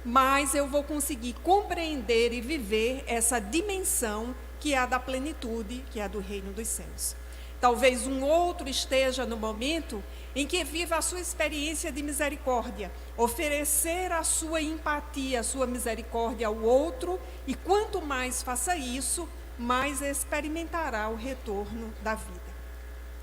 mais eu vou conseguir compreender e viver essa dimensão que é a da plenitude, que é a do reino dos céus. Talvez um outro esteja no momento em que viva a sua experiência de misericórdia, oferecer a sua empatia, a sua misericórdia ao outro, e quanto mais faça isso, mais experimentará o retorno da vida.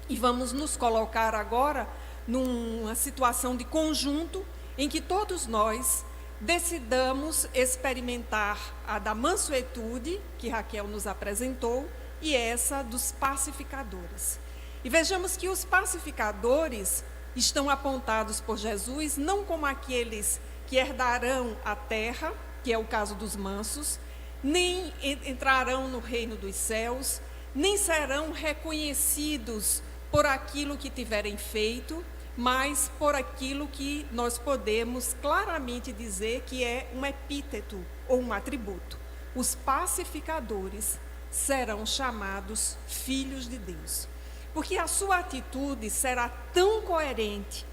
E vamos nos colocar agora numa situação de conjunto em que todos nós decidamos experimentar a da mansuetude, que Raquel nos apresentou, e essa dos pacificadores. E vejamos que os pacificadores estão apontados por Jesus não como aqueles que herdarão a terra, que é o caso dos mansos, nem entrarão no reino dos céus, nem serão reconhecidos por aquilo que tiverem feito, mas por aquilo que nós podemos claramente dizer que é um epíteto ou um atributo. Os pacificadores serão chamados filhos de Deus, porque a sua atitude será tão coerente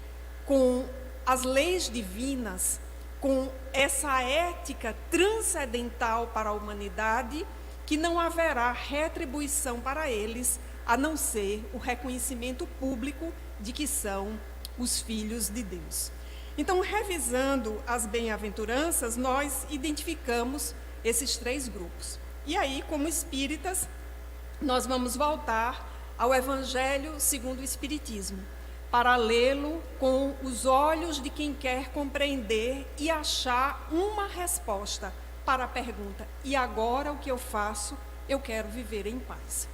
com as leis divinas, com essa ética transcendental para a humanidade, que não haverá retribuição para eles, a não ser o reconhecimento público de que são os filhos de Deus. Então, revisando as bem-aventuranças, nós identificamos esses 3 grupos. E aí, como espíritas, nós vamos voltar ao Evangelho segundo o Espiritismo, para lê-lo com os olhos de quem quer compreender e achar uma resposta para a pergunta: e agora o que eu faço, eu quero viver em paz.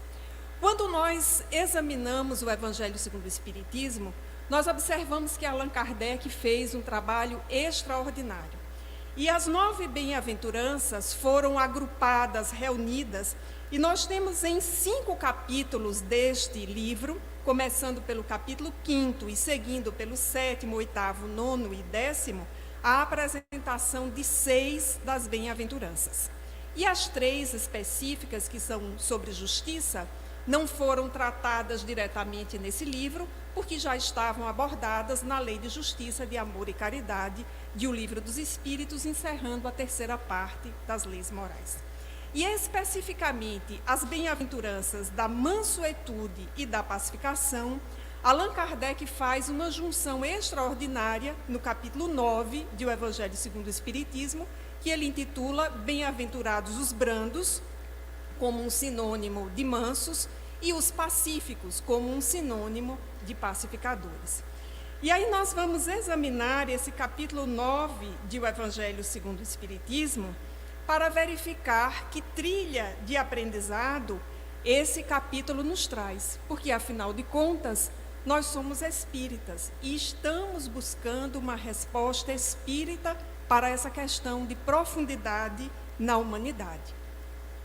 Quando nós examinamos o Evangelho segundo o Espiritismo, nós observamos que Allan Kardec fez um trabalho extraordinário. E as 9 bem-aventuranças foram agrupadas, reunidas, e nós temos em 5 capítulos deste livro, começando pelo capítulo 5º e seguindo pelo 7º, 8º, 9º e 10º, a apresentação de 6 das bem-aventuranças. E as 3 específicas, que são sobre justiça, não foram tratadas diretamente nesse livro, porque já estavam abordadas na Lei de Justiça, de Amor e Caridade, de O Livro dos Espíritos, encerrando a 3ª parte das leis morais. E especificamente as bem-aventuranças da mansuetude e da pacificação, Allan Kardec faz uma junção extraordinária no capítulo 9 de O Evangelho segundo o Espiritismo, que ele intitula Bem-aventurados os brandos, como um sinônimo de mansos, e os pacíficos, como um sinônimo de pacificadores. E aí nós vamos examinar esse capítulo 9 de O Evangelho segundo o Espiritismo, para verificar que trilha de aprendizado esse capítulo nos traz, porque, afinal de contas, nós somos espíritas e estamos buscando uma resposta espírita para essa questão de profundidade na humanidade.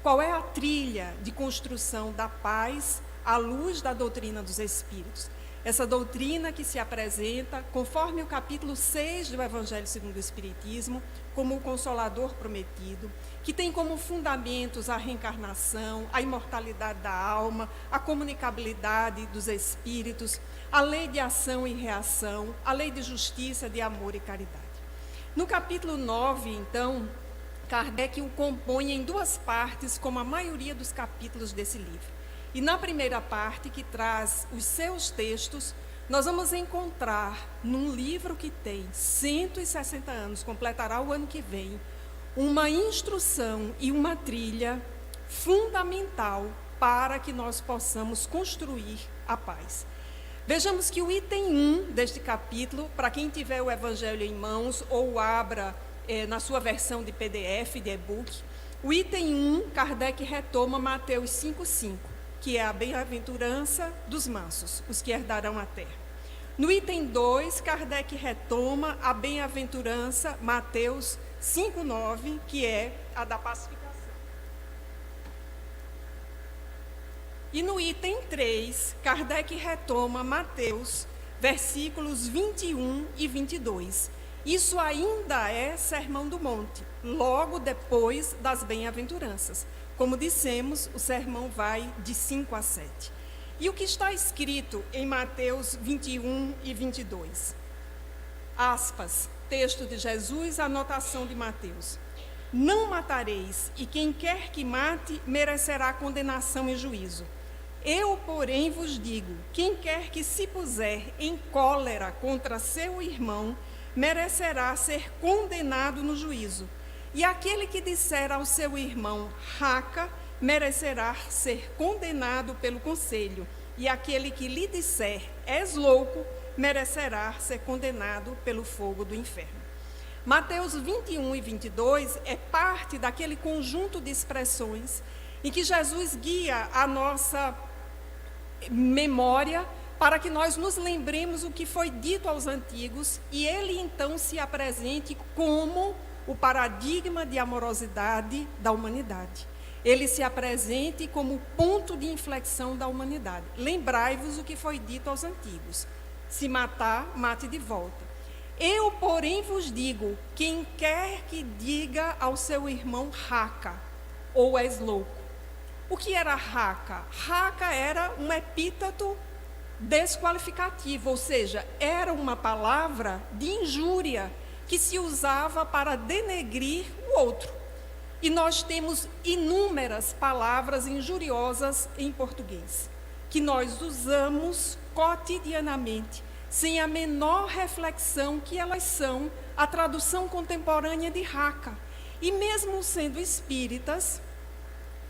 Qual é a trilha de construção da paz à luz da doutrina dos Espíritos? Essa doutrina que se apresenta, conforme o capítulo 6 do Evangelho segundo o Espiritismo, como o Consolador prometido, que tem como fundamentos a reencarnação, a imortalidade da alma, a comunicabilidade dos espíritos, a lei de ação e reação, a lei de justiça, de amor e caridade. No capítulo 9, então, Kardec o compõe em 2 partes, como a maioria dos capítulos desse livro. E na primeira parte, que traz os seus textos, nós vamos encontrar num livro que tem 160 anos, completará o ano que vem, uma instrução e uma trilha fundamental para que nós possamos construir a paz. Vejamos que o item 1 deste capítulo, para quem tiver o Evangelho em mãos ou abra na sua versão de PDF, de e-book, o item 1, Kardec retoma Mateus 5,5, que é a bem-aventurança dos mansos, os que herdarão a terra. No item 2, Kardec retoma a bem-aventurança Mateus 5,9, que é a da pacificação. E no item 3, Kardec retoma Mateus, versículos 21 e 22. Isso ainda é Sermão do Monte, logo depois das bem-aventuranças. Como dissemos, o sermão vai de 5 a 7. E o que está escrito em Mateus 21 e 22? Aspas, texto de Jesus, anotação de Mateus. Não matareis, e quem quer que mate merecerá condenação e juízo. Eu, porém, vos digo, quem quer que se puser em cólera contra seu irmão, merecerá ser condenado no juízo. E aquele que disser ao seu irmão, raca, merecerá ser condenado pelo conselho. E aquele que lhe disser, és louco, merecerá ser condenado pelo fogo do inferno. Mateus 21 e 22 é parte daquele conjunto de expressões em que Jesus guia a nossa memória para que nós nos lembremos o que foi dito aos antigos e ele então se apresente como o paradigma de amorosidade da humanidade. Ele se apresente como ponto de inflexão da humanidade. Lembrai-vos o que foi dito aos antigos. Se matar, mate de volta. Eu, porém, vos digo, quem quer que diga ao seu irmão raca, ou és louco. O que era raca? Raca era um epíteto desqualificativo, ou seja, era uma palavra de injúria que se usava para denegrir o outro. E nós temos inúmeras palavras injuriosas em português, que nós usamos cotidianamente, sem a menor reflexão que elas são a tradução contemporânea de raca. E mesmo sendo espíritas,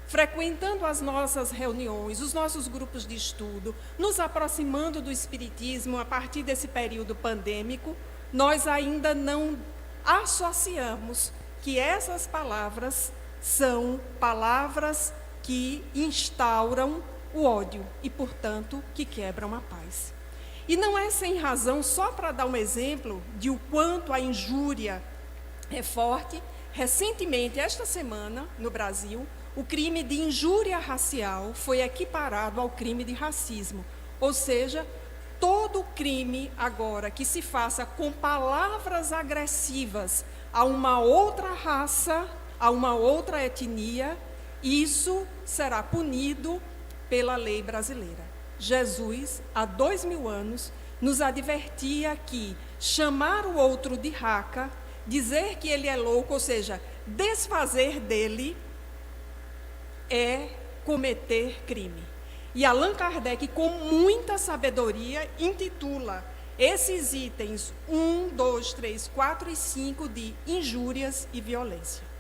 frequentando as nossas reuniões, os nossos grupos de estudo, nos aproximando do espiritismo a partir desse período pandêmico, nós ainda não associamos que essas palavras são palavras que instauram o ódio e, portanto, que quebram a paz. E não é sem razão, só para dar um exemplo de o quanto a injúria é forte. Recentemente, esta semana, no Brasil, o crime de injúria racial foi equiparado ao crime de racismo. Ou seja, todo crime agora que se faça com palavras agressivas a uma outra raça, a uma outra etnia, isso será punido pela lei brasileira. Jesus, há 2000 anos, nos advertia que chamar o outro de raca, dizer que ele é louco, ou seja, desfazer dele, é cometer crime. E Allan Kardec, com muita sabedoria, intitula esses itens 1, 2, 3, 4 e 5 de injúrias e violência.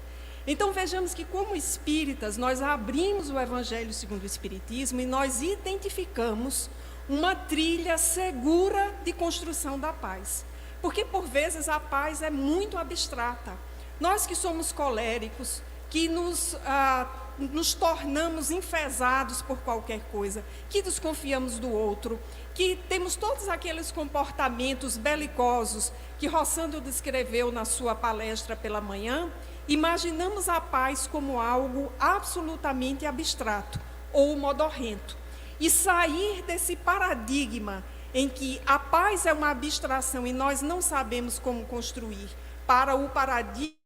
Então vejamos que, como espíritas, nós abrimos o Evangelho segundo o Espiritismo e nós identificamos uma trilha segura de construção da paz. Porque, por vezes, a paz é muito abstrata. Nós que somos coléricos, que nos tornamos enfesados por qualquer coisa, que desconfiamos do outro, que temos todos aqueles comportamentos belicosos que Rossandro descreveu na sua palestra pela manhã, imaginamos a paz como algo absolutamente abstrato ou modorrento. E sair desse paradigma em que a paz é uma abstração e nós não sabemos como construir, para o paradigma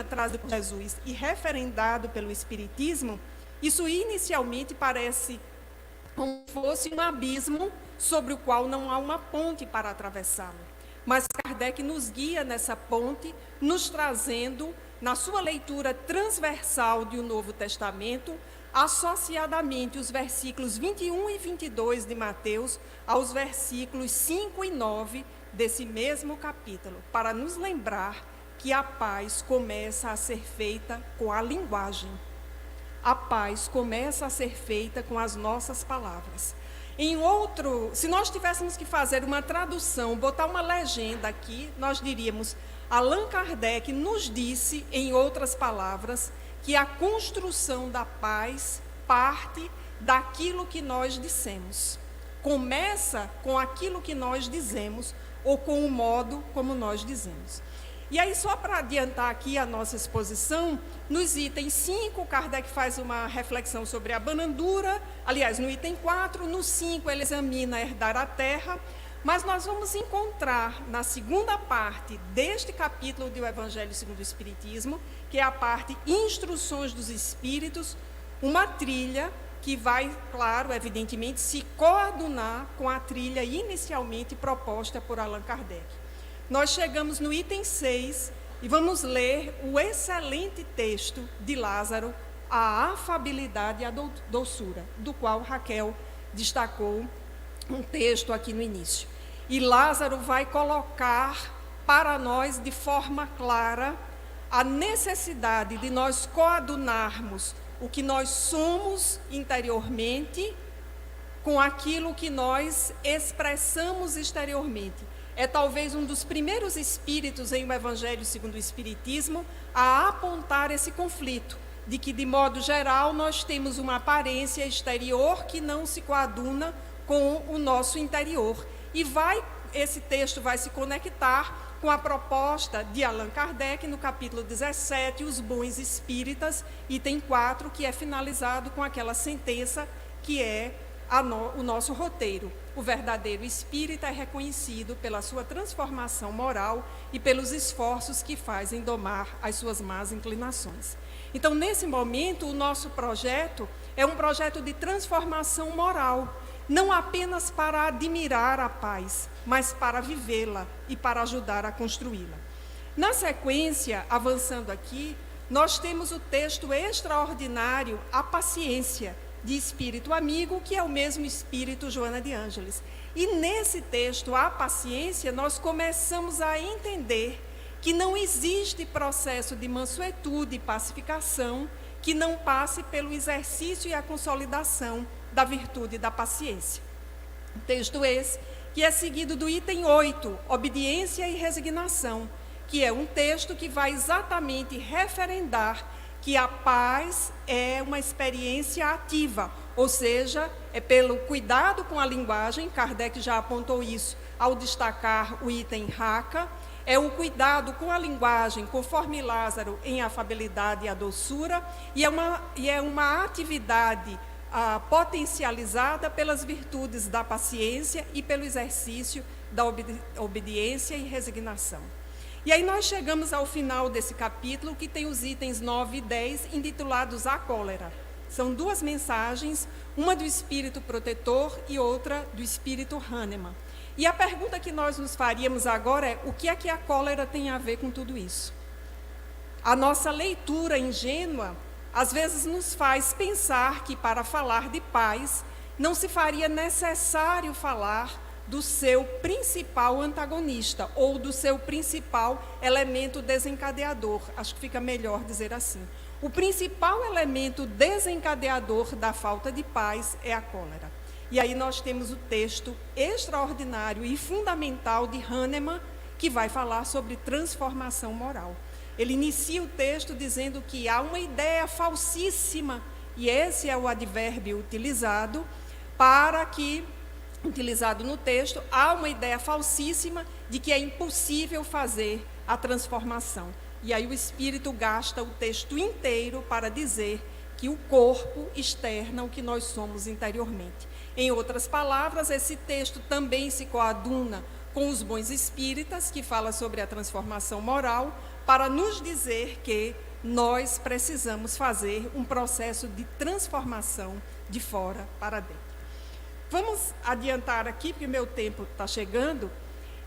trazido por Jesus e referendado pelo Espiritismo, isso inicialmente parece como se fosse um abismo sobre o qual não há uma ponte para atravessá-lo. Mas Kardec nos guia nessa ponte, nos trazendo, na sua leitura transversal de O Novo Testamento, associadamente os versículos 21 e 22 de Mateus aos versículos 5 e 9 desse mesmo capítulo, para nos lembrar que a paz começa a ser feita com a linguagem. A paz começa a ser feita com as nossas palavras. Se nós tivéssemos que fazer uma tradução, botar uma legenda aqui, nós diríamos: Allan Kardec nos disse, em outras palavras, que a construção da paz parte daquilo que nós dissemos. Começa com aquilo que nós dizemos ou com o modo como nós dizemos. E aí, só para adiantar aqui a nossa exposição, nos itens 5, Kardec faz uma reflexão sobre a banandura, aliás, no item 4, no 5 ele examina herdar a terra, mas nós vamos encontrar na segunda parte deste capítulo do Evangelho segundo o Espiritismo, que é a parte Instruções dos Espíritos, uma trilha que vai, claro, evidentemente, se coadunar com a trilha inicialmente proposta por Allan Kardec. Nós chegamos no item 6 e vamos ler o excelente texto de Lázaro, a afabilidade e a doçura, do qual Raquel destacou um texto aqui no início. E Lázaro vai colocar para nós de forma clara a necessidade de nós coadunarmos o que nós somos interiormente com aquilo que nós expressamos exteriormente. É talvez um dos primeiros espíritos em O Evangelho segundo o Espiritismo a apontar esse conflito, de que, de modo geral, nós temos uma aparência exterior que não se coaduna com o nosso interior. E esse texto vai se conectar com a proposta de Allan Kardec, no capítulo 17, Os Bons Espíritas, item 4, que é finalizado com aquela sentença que é o nosso roteiro. O verdadeiro espírita é reconhecido pela sua transformação moral e pelos esforços que faz em domar as suas más inclinações. Então, nesse momento, o nosso projeto é um projeto de transformação moral, não apenas para admirar a paz, mas para vivê-la e para ajudar a construí-la. Na sequência, avançando aqui, nós temos o texto extraordinário, A Paciência, de Espírito Amigo, que é o mesmo Espírito Joana de Ângeles. E nesse texto, A Paciência, nós começamos a entender que não existe processo de mansuetude e pacificação que não passe pelo exercício e a consolidação da virtude da paciência. Texto esse que é seguido do item 8, Obediência e Resignação, que é um texto que vai exatamente referendar que a paz é uma experiência ativa, ou seja, é pelo cuidado com a linguagem. Kardec já apontou isso ao destacar o item Raca, é o cuidado com a linguagem, conforme Lázaro, em afabilidade e a doçura, e é uma atividade potencializada pelas virtudes da paciência e pelo exercício da obediência e resignação. E aí nós chegamos ao final desse capítulo, que tem os itens 9 e 10, intitulados A Cólera. São duas mensagens, uma do espírito protetor e outra do espírito Hahnemann. E a pergunta que nós nos faríamos agora é: o que é que a cólera tem a ver com tudo isso? A nossa leitura ingênua, às vezes, nos faz pensar que, para falar de paz, não se faria necessário falar do seu principal antagonista, ou do seu principal elemento desencadeador. Acho que fica melhor dizer assim. O principal elemento desencadeador da falta de paz é a cólera. E aí nós temos o texto extraordinário e fundamental de Hahnemann, que vai falar sobre transformação moral. Ele inicia o texto dizendo que há uma ideia falsíssima, e esse é o advérbio utilizado no texto, há uma ideia falsíssima de que é impossível fazer a transformação. E aí o Espírito gasta o texto inteiro para dizer que o corpo externa o que nós somos interiormente. Em outras palavras, esse texto também se coaduna com os bons espíritas, que fala sobre a transformação moral, para nos dizer que nós precisamos fazer um processo de transformação de fora para dentro. Vamos adiantar aqui, porque meu tempo está chegando,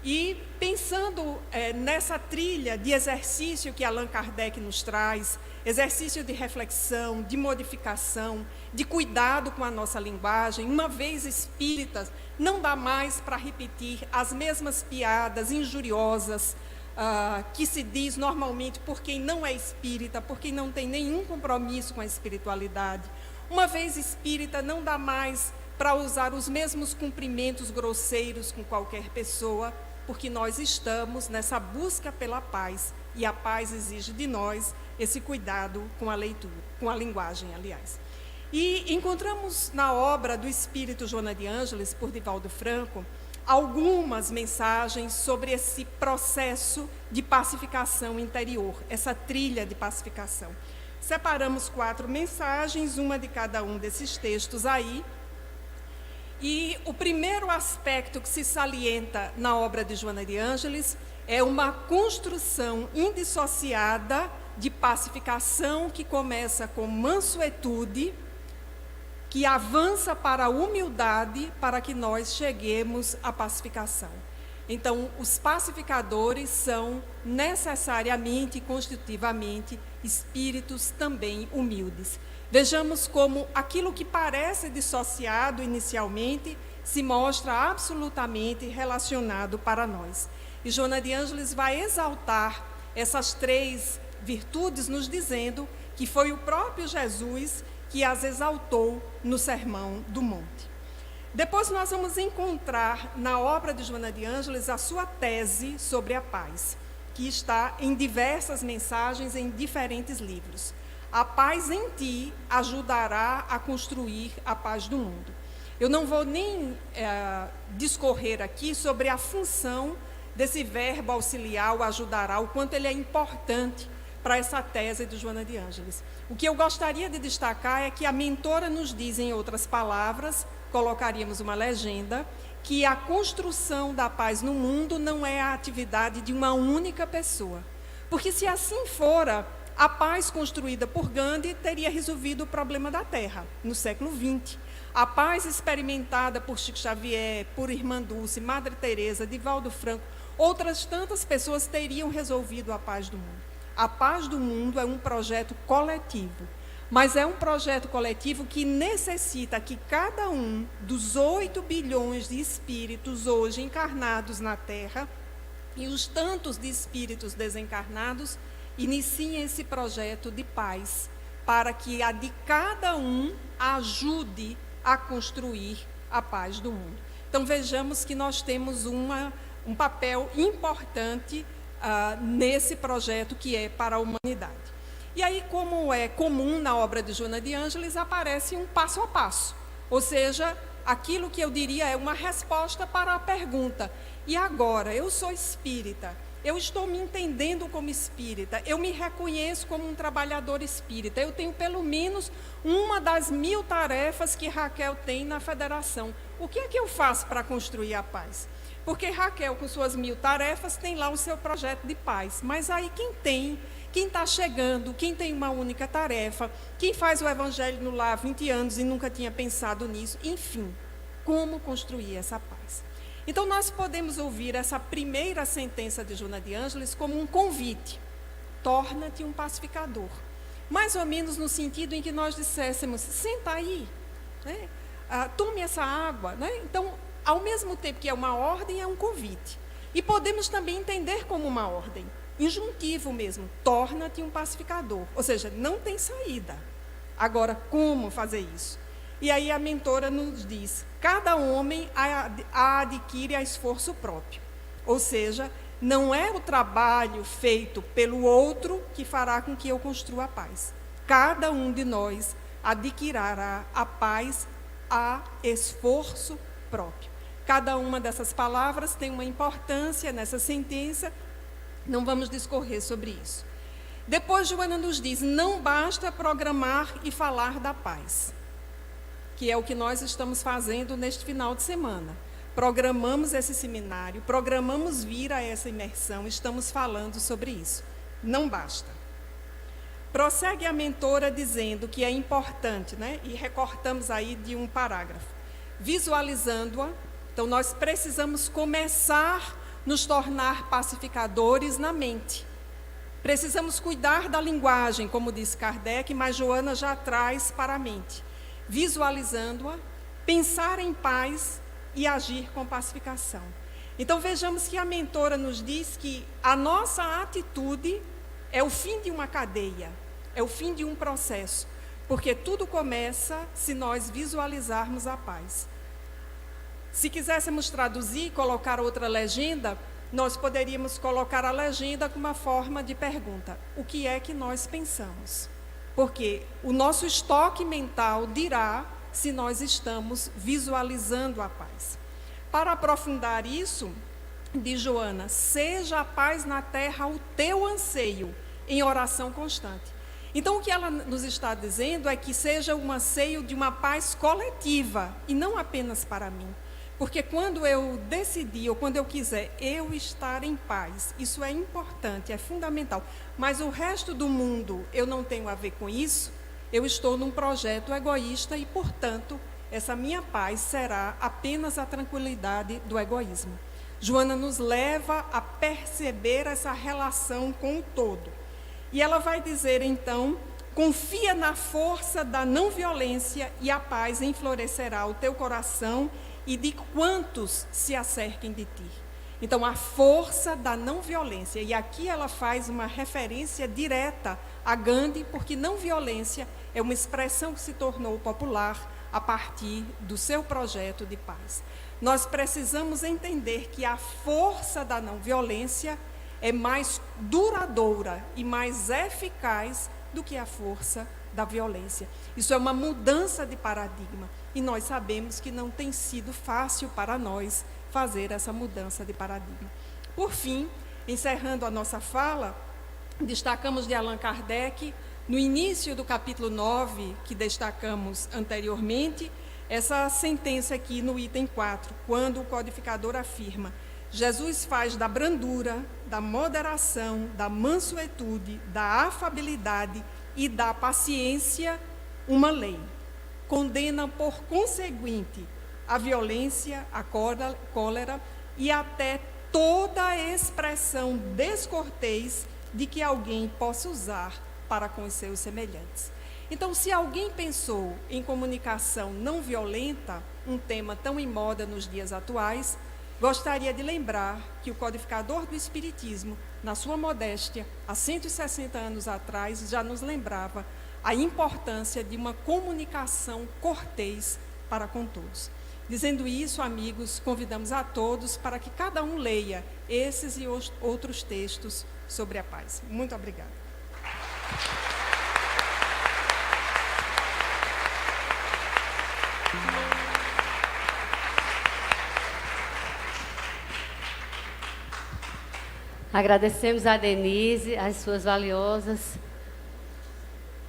e pensando nessa trilha de exercício que Allan Kardec nos traz, exercício de reflexão, de modificação, de cuidado com a nossa linguagem. Uma vez espíritas, não dá mais para repetir as mesmas piadas injuriosas que se diz normalmente por quem não é espírita, por quem não tem nenhum compromisso com a espiritualidade. Uma vez espírita, não dá mais para usar os mesmos cumprimentos grosseiros com qualquer pessoa, porque nós estamos nessa busca pela paz, e a paz exige de nós esse cuidado com a leitura, com a linguagem, aliás. E encontramos na obra do Espírito Joana de Ângeles, por Divaldo Franco, algumas mensagens sobre esse processo de pacificação interior, essa trilha de pacificação. Separamos 4 mensagens, uma de cada um desses textos aí. E o primeiro aspecto que se salienta na obra de Joana de Ângeles é uma construção indissociada de pacificação que começa com mansuetude, que avança para a humildade, para que nós cheguemos à pacificação. Então, os pacificadores são necessariamente e constitutivamente espíritos também humildes. Vejamos como aquilo que parece dissociado inicialmente se mostra absolutamente relacionado para nós. E Joana de Ângeles vai exaltar essas 3 virtudes, nos dizendo que foi o próprio Jesus que as exaltou no Sermão do Monte. Depois nós vamos encontrar na obra de Joana de Ângeles a sua tese sobre a paz, que está em diversas mensagens em diferentes livros. A paz em ti ajudará a construir a paz do mundo. Eu não vou nem discorrer aqui sobre a função desse verbo auxiliar, o ajudará, o quanto ele é importante para essa tese de Joana de Ângeles. O que eu gostaria de destacar é que a mentora nos diz, em outras palavras, colocaríamos uma legenda, que a construção da paz no mundo não é a atividade de uma única pessoa. Porque se assim fora, a paz construída por Gandhi teria resolvido o problema da Terra, no século XX. A paz experimentada por Chico Xavier, por Irmã Dulce, Madre Teresa, Divaldo Franco, outras tantas pessoas teriam resolvido a paz do mundo. A paz do mundo é um projeto coletivo, mas é um projeto coletivo que necessita que cada um dos 8 bilhões de espíritos hoje encarnados na Terra e os tantos de espíritos desencarnados iniciem esse projeto de paz, para que a de cada um ajude a construir a paz do mundo. Então vejamos que nós temos um papel importante nesse projeto que é para a humanidade. E aí, como é comum na obra de Joana de Ângeles, aparece um passo a passo. Ou seja, aquilo que eu diria é uma resposta para a pergunta. E agora, eu sou espírita, eu estou me entendendo como espírita, eu me reconheço como um trabalhador espírita, eu tenho pelo menos uma das 1000 tarefas que Raquel tem na federação. O que é que eu faço para construir a paz? Porque Raquel, com suas 1000 tarefas, tem lá o seu projeto de paz. Mas aí quem está chegando, quem tem uma única tarefa, quem faz o Evangelho no lar há 20 anos e nunca tinha pensado nisso, enfim, como construir essa paz? Então, nós podemos ouvir essa primeira sentença de Joana de Ângeles como um convite. Torna-te um pacificador. Mais ou menos no sentido em que nós disséssemos, senta aí, né? Tome essa água. Né? Então, ao mesmo tempo que é uma ordem, é um convite. E podemos também entender como uma ordem, injuntivo mesmo, torna-te um pacificador. Ou seja, não tem saída. Agora, como fazer isso? E aí a mentora nos diz, cada homem a adquire a esforço próprio. Ou seja, não é o trabalho feito pelo outro que fará com que eu construa a paz. Cada um de nós adquirirá a paz a esforço próprio. Cada uma dessas palavras tem uma importância nessa sentença, não vamos discorrer sobre isso. Depois, Joana nos diz, não basta programar e falar da paz, que é o que nós estamos fazendo neste final de semana. Programamos esse seminário, programamos vir a essa imersão, estamos falando sobre isso. Não basta. Prossegue a mentora dizendo que é importante, né? E recortamos aí de um parágrafo. Visualizando-a, então nós precisamos começar a nos tornar pacificadores na mente. Precisamos cuidar da linguagem, como diz Kardec, mas Joana já traz para a mente. Visualizando-a, pensar em paz e agir com pacificação. Então vejamos que a mentora nos diz que a nossa atitude é o fim de uma cadeia, é o fim de um processo, porque tudo começa se nós visualizarmos a paz. Se quiséssemos traduzir, colocar outra legenda, nós poderíamos colocar a legenda com uma forma de pergunta. O que é que nós pensamos? Porque o nosso estoque mental dirá se nós estamos visualizando a paz. Para aprofundar isso, diz Joana, seja a paz na terra o teu anseio, em oração constante. Então, o que ela nos está dizendo é que seja um anseio de uma paz coletiva, e não apenas para mim. Porque quando eu decidir, ou quando eu quiser, eu estar em paz, isso é importante, é fundamental. Mas o resto do mundo, eu não tenho a ver com isso, eu estou num projeto egoísta e, portanto, essa minha paz será apenas a tranquilidade do egoísmo. Joana nos leva a perceber essa relação com o todo. E ela vai dizer, então, confia na força da não violência e a paz enflorescerá o teu coração e de quantos se acerquem de ti. Então, a força da não violência. E aqui ela faz uma referência direta a Gandhi, porque não violência é uma expressão que se tornou popular a partir do seu projeto de paz. Nós precisamos entender que a força da não violência é mais duradoura e mais eficaz do que a força da violência. Isso é uma mudança de paradigma. E nós sabemos que não tem sido fácil para nós fazer essa mudança de paradigma. Por fim, encerrando a nossa fala, destacamos de Allan Kardec, no início do capítulo 9, que destacamos anteriormente, essa sentença aqui no item 4, quando o codificador afirma: Jesus faz da brandura, da moderação, da mansuetude, da afabilidade e da paciência uma lei. Condena, por conseguinte, a violência, a cólera e até toda a expressão descortês de que alguém possa usar para com os seus semelhantes. Então, se alguém pensou em comunicação não violenta, um tema tão em moda nos dias atuais, gostaria de lembrar que o codificador do Espiritismo, na sua modéstia, há 160 anos atrás, já nos lembrava a importância de uma comunicação cortês para com todos. Dizendo isso, amigos, convidamos a todos para que cada um leia esses e outros textos sobre a paz. Muito obrigada. Agradecemos a Denise as suas valiosas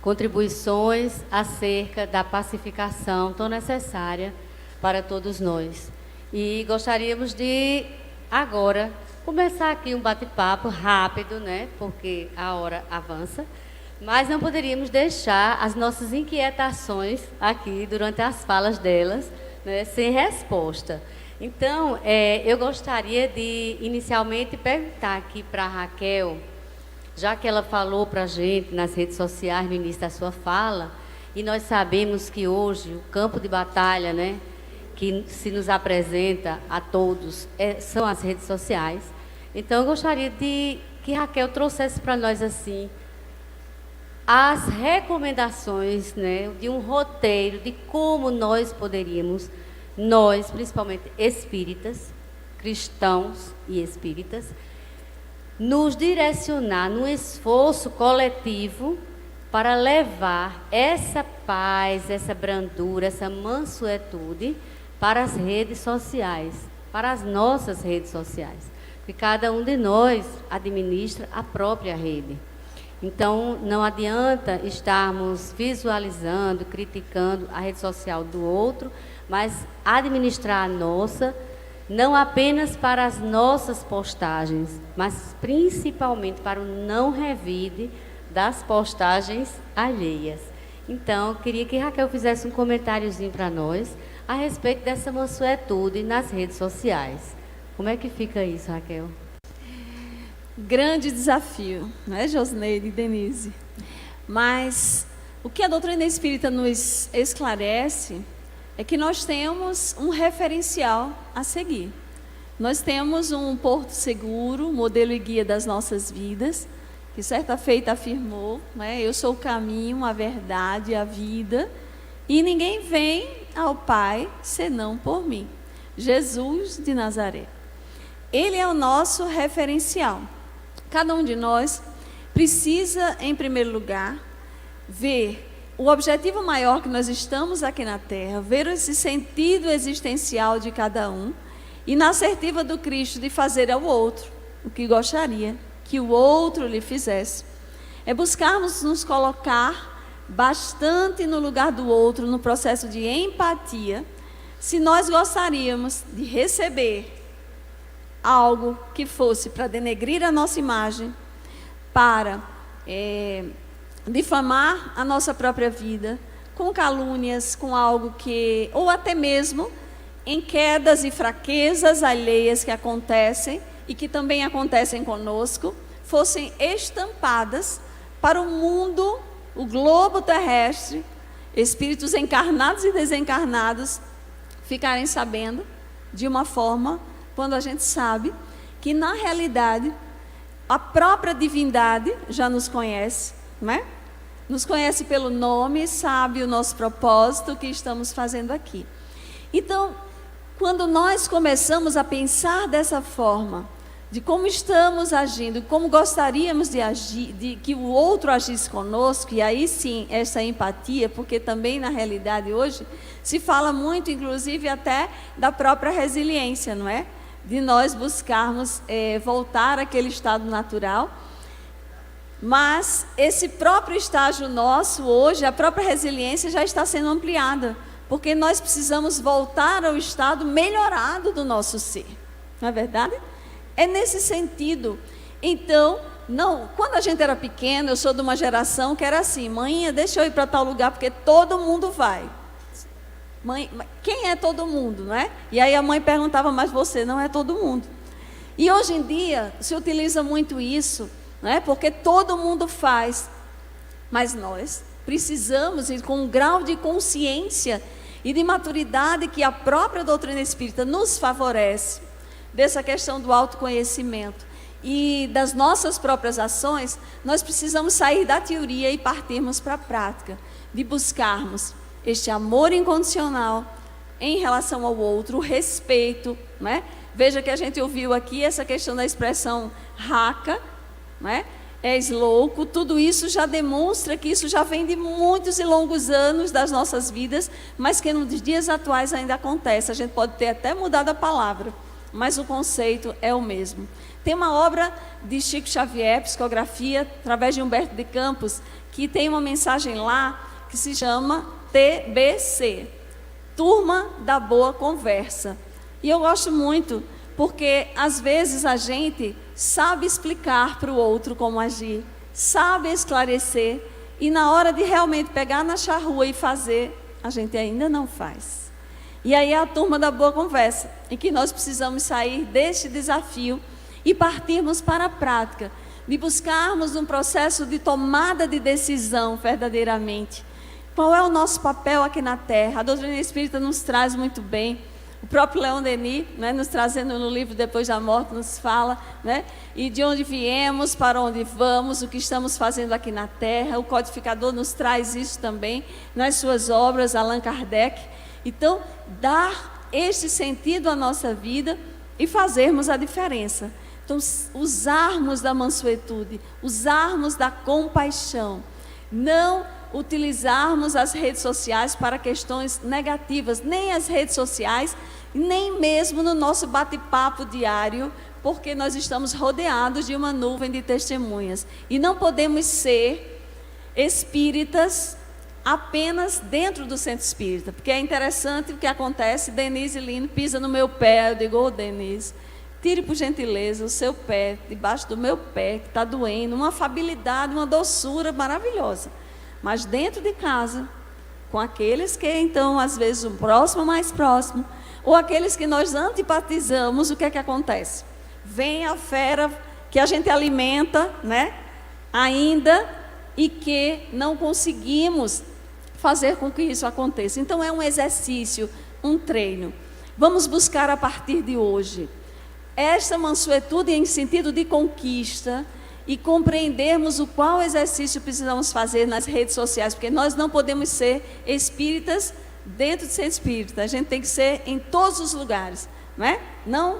contribuições acerca da pacificação tão necessária para todos nós. E gostaríamos de, agora, começar aqui um bate-papo rápido, né? Porque a hora avança. Mas não poderíamos deixar as nossas inquietações aqui, durante as falas delas, né, sem resposta. Então, eu gostaria de, inicialmente, perguntar aqui para a Raquel, já que ela falou para a gente nas redes sociais no início da sua fala, e nós sabemos que hoje o campo de batalha, né, que se nos apresenta a todos, são as redes sociais. Então, eu gostaria de que Raquel trouxesse para nós, assim, as recomendações, né, de um roteiro de como nós poderíamos, nós, principalmente espíritas, cristãos e espíritas, nos direcionar num esforço coletivo para levar essa paz, essa brandura, essa mansuetude para as redes sociais, para as nossas redes sociais. Porque cada um de nós administra a própria rede. Então, não adianta estarmos visualizando, criticando a rede social do outro, mas administrar a nossa, não apenas para as nossas postagens, mas principalmente para o não revide das postagens alheias. Então, queria que Raquel fizesse um comentáriozinho para nós a respeito dessa mansuetude nas redes sociais. Como é que fica isso, Raquel? Grande desafio, não é, Josneide e Denise? Mas o que a doutrina espírita nos esclarece é que nós temos um referencial a seguir. Nós temos um porto seguro, modelo e guia das nossas vidas, que certa feita afirmou, né, eu sou o caminho, a verdade, a vida, e ninguém vem ao Pai senão por mim. Jesus de Nazaré. Ele é o nosso referencial. Cada um de nós precisa, em primeiro lugar, ver o objetivo maior que nós estamos aqui na Terra, ver esse sentido existencial de cada um e na assertiva do Cristo de fazer ao outro o que gostaria que o outro lhe fizesse. É buscarmos nos colocar bastante no lugar do outro, no processo de empatia, se nós gostaríamos de receber algo que fosse para denegrir a nossa imagem, para difamar a nossa própria vida, com calúnias, com algo que, ou até mesmo em quedas e fraquezas alheias que acontecem e que também acontecem conosco, fossem estampadas para o mundo, o globo terrestre, espíritos encarnados e desencarnados ficarem sabendo de uma forma, quando a gente sabe que na realidade a própria divindade já nos conhece, não é? Nos conhece pelo nome, sabe o nosso propósito, o que estamos fazendo aqui. Então, quando nós começamos a pensar dessa forma, de como estamos agindo, como gostaríamos de agir, de que o outro agisse conosco, e aí sim, essa empatia, porque também na realidade hoje se fala muito, inclusive até da própria resiliência, não é? De nós buscarmos voltar àquele estado natural. Mas esse próprio estágio nosso hoje, a própria resiliência já está sendo ampliada, porque nós precisamos voltar ao estado melhorado do nosso ser, não é verdade? É nesse sentido. Então, quando a gente era pequeno, eu sou de uma geração que era assim: mãe, deixa eu ir para tal lugar, porque todo mundo vai. Mãe, quem é todo mundo, não é? E aí a mãe perguntava, mas você não é todo mundo. E hoje em dia se utiliza muito isso, não é? Porque todo mundo faz, mas nós precisamos ir com um grau de consciência e de maturidade que a própria doutrina espírita nos favorece, dessa questão do autoconhecimento e das nossas próprias ações. Nós precisamos sair da teoria e partirmos para a prática, de buscarmos este amor incondicional em relação ao outro, o respeito, não é? Veja que a gente ouviu aqui essa questão da expressão raca, não é? és louco, tudo isso já demonstra que isso já vem de muitos e longos anos das nossas vidas, mas que nos dias atuais ainda acontece. A gente pode ter até mudado a palavra, mas o conceito é o mesmo. Tem uma obra de Chico Xavier, Psicografia, através de Humberto de Campos, que tem uma mensagem lá que se chama TBC, Turma da Boa Conversa. E eu gosto muito, porque às vezes a gente sabe explicar para o outro como agir, sabe esclarecer, e na hora de realmente pegar na charrua e fazer, a gente ainda não faz. E aí é a turma da boa conversa, em que nós precisamos sair deste desafio e partirmos para a prática, de buscarmos um processo de tomada de decisão verdadeiramente. Qual é o nosso papel aqui na Terra? A doutrina espírita nos traz muito bem. O próprio Leon Denis, né, nos trazendo no livro Depois da Morte, nos fala, né, e de onde viemos, para onde vamos, o que estamos fazendo aqui na Terra. O codificador nos traz isso também nas suas obras, Allan Kardec. Então, dar este sentido à nossa vida e fazermos a diferença. Então, usarmos da mansuetude, usarmos da compaixão, não utilizarmos as redes sociais para questões negativas, nem as redes sociais, nem mesmo no nosso bate-papo diário, porque nós estamos rodeados de uma nuvem de testemunhas. E não podemos ser espíritas apenas dentro do centro espírita, porque é interessante o que acontece. Denise Lino pisa no meu pé, eu digo: ô Denise, tire por gentileza o seu pé debaixo do meu pé, que está doendo, uma afabilidade, uma doçura maravilhosa. Mas dentro de casa, com aqueles que então, às vezes, o próximo mais próximo, ou aqueles que nós antipatizamos, o que é que acontece? Vem a fera que a gente alimenta, né, ainda, e que não conseguimos fazer com que isso aconteça. Então é um exercício, um treino. Vamos buscar a partir de hoje esta mansuetude em sentido de conquista, e compreendermos o qual exercício precisamos fazer nas redes sociais, porque nós não podemos ser espíritas dentro de ser espírita, a gente tem que ser em todos os lugares, não é? Não,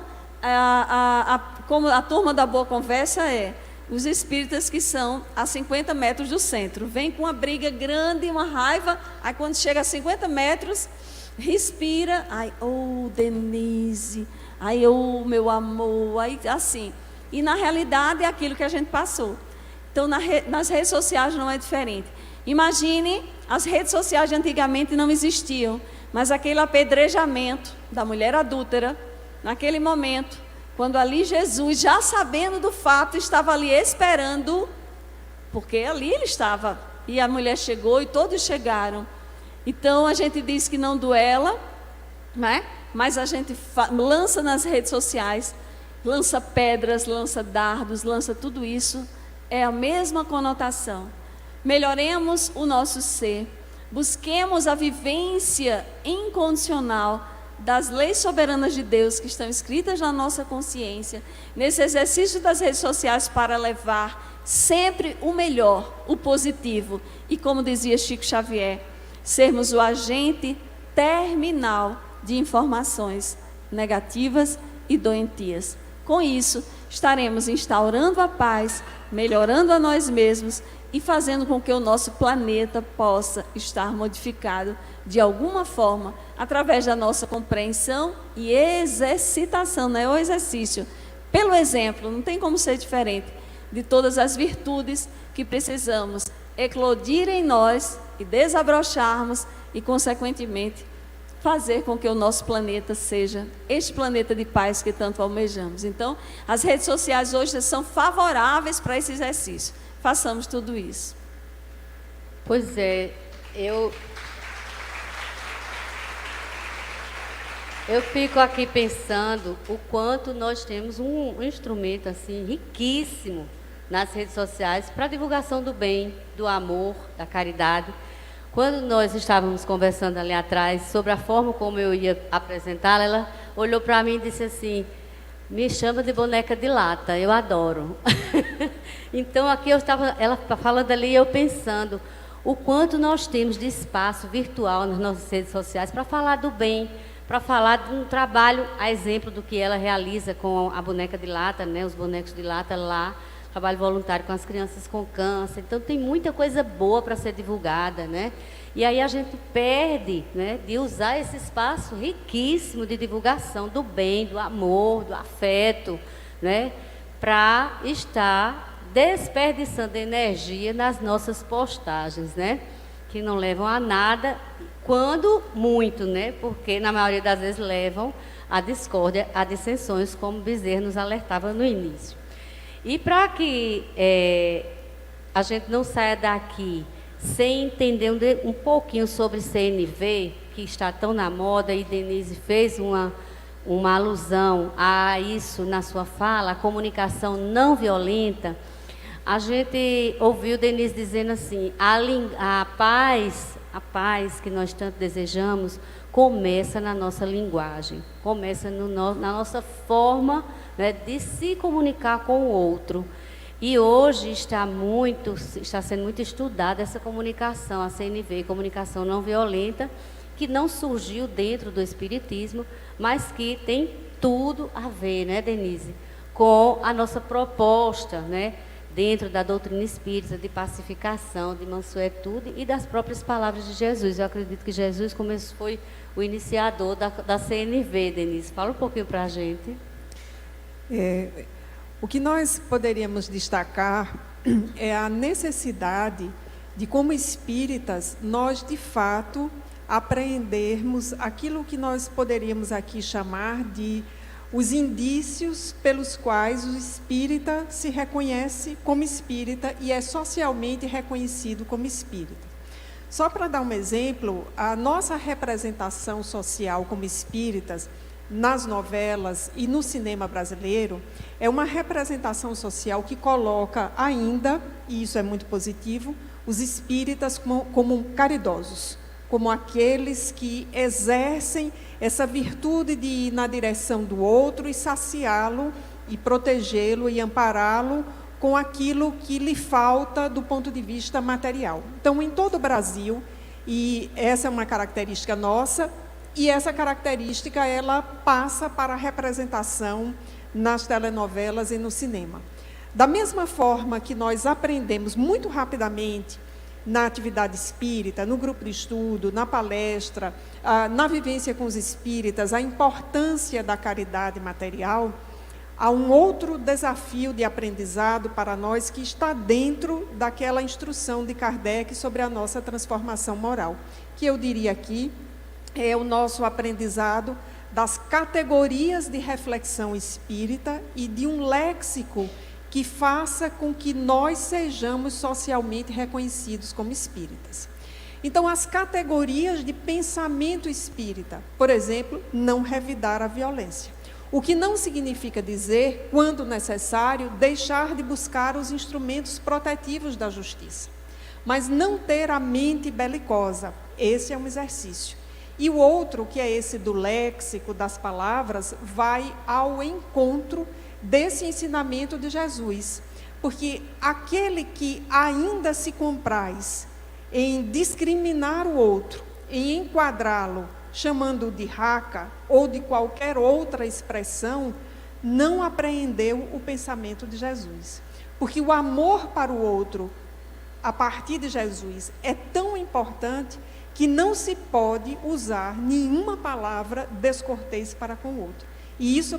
como a turma da boa conversa é, os espíritas que são a 50 metros do centro, vem com uma briga grande, uma raiva, aí quando chega a 50 metros, respira, ai, oh Denise, ai, oh meu amor, aí assim. E na realidade é aquilo que a gente passou. Então nas redes sociais não é diferente. Imagine, as redes sociais de antigamente não existiam, mas aquele apedrejamento da mulher adúltera, naquele momento, quando ali Jesus, já sabendo do fato, estava ali esperando, porque ali ele estava, e a mulher chegou e todos chegaram. Então a gente diz que não duela, né? Mas a gente lança nas redes sociais, lança pedras, lança dardos, lança tudo isso, é a mesma conotação. Melhoremos o nosso ser, busquemos a vivência incondicional das leis soberanas de Deus que estão escritas na nossa consciência, nesse exercício das redes sociais, para levar sempre o melhor, o positivo, e como dizia Chico Xavier, sermos o agente terminal de informações negativas e doentias. Com isso, estaremos instaurando a paz, melhorando a nós mesmos e fazendo com que o nosso planeta possa estar modificado de alguma forma, através da nossa compreensão e exercitação, não é o exercício, pelo exemplo, não tem como ser diferente, de todas as virtudes que precisamos eclodir em nós e desabrocharmos e, consequentemente, fazer com que o nosso planeta seja este planeta de paz que tanto almejamos. Então, as redes sociais hoje são favoráveis para esse exercício. Façamos tudo isso. Pois é, eu fico aqui pensando o quanto nós temos um instrumento assim riquíssimo nas redes sociais para a divulgação do bem, do amor, da caridade. Quando nós estávamos conversando ali atrás sobre a forma como eu ia apresentá-la, ela olhou para mim e disse assim: me chama de boneca de lata, eu adoro. Então aqui eu estava, ela falando ali, eu pensando o quanto nós temos de espaço virtual nas nossas redes sociais para falar do bem, para falar de um trabalho, a exemplo do que ela realiza com a boneca de lata, né, os bonecos de lata lá trabalho voluntário com as crianças com câncer. Então, tem muita coisa boa para ser divulgada, né? E aí a gente perde, né, de usar esse espaço riquíssimo de divulgação do bem, do amor, do afeto, né, para estar desperdiçando energia nas nossas postagens, né, que não levam a nada, quando muito, né, porque na maioria das vezes levam a discórdia, a dissensões, como Bezerra nos alertava no início. E para que a gente não saia daqui sem entender um pouquinho sobre CNV, que está tão na moda, e Denise fez uma alusão a isso na sua fala, a comunicação não violenta, a gente ouviu Denise dizendo assim, a paz que nós tanto desejamos, começa na nossa linguagem, começa na nossa forma, né, de se comunicar com o outro. E hoje está sendo muito estudada essa comunicação, a CNV, comunicação não violenta, que não surgiu dentro do Espiritismo, mas que tem tudo a ver, né, Denise, com a nossa proposta, né, dentro da doutrina espírita, de pacificação, de mansuetude e das próprias palavras de Jesus. Eu acredito que Jesus foi o iniciador da CNV, Denise. Fala um pouquinho para a gente. O que nós poderíamos destacar é a necessidade de, como espíritas, nós, de fato, apreendermos aquilo que nós poderíamos aqui chamar de os indícios pelos quais o espírita se reconhece como espírita e é socialmente reconhecido como espírita. Só para dar um exemplo, a nossa representação social como espíritas nas novelas e no cinema brasileiro, é uma representação social que coloca ainda, e isso é muito positivo, os espíritas como caridosos, como aqueles que exercem essa virtude de ir na direção do outro e saciá-lo, e protegê-lo e ampará-lo com aquilo que lhe falta do ponto de vista material. Então, em todo o Brasil, e essa é uma característica nossa, e essa característica, ela passa para a representação nas telenovelas e no cinema. Da mesma forma que nós aprendemos muito rapidamente na atividade espírita, no grupo de estudo, na palestra, na vivência com os espíritas, a importância da caridade material, há um outro desafio de aprendizado para nós que está dentro daquela instrução de Kardec sobre a nossa transformação moral, que eu diria aqui, é o nosso aprendizado das categorias de reflexão espírita e de um léxico que faça com que nós sejamos socialmente reconhecidos como espíritas. Então, as categorias de pensamento espírita, por exemplo, não revidar a violência. O que não significa dizer, quando necessário, deixar de buscar os instrumentos protetivos da justiça. Mas não ter a mente belicosa, esse é um exercício. E o outro, que é esse do léxico, das palavras, vai ao encontro desse ensinamento de Jesus. Porque aquele que ainda se compraz em discriminar o outro, em enquadrá-lo, chamando-o de raca ou de qualquer outra expressão, não apreendeu o pensamento de Jesus. Porque o amor para o outro, a partir de Jesus, é tão importante que não se pode usar nenhuma palavra descortês para com o outro. E isso,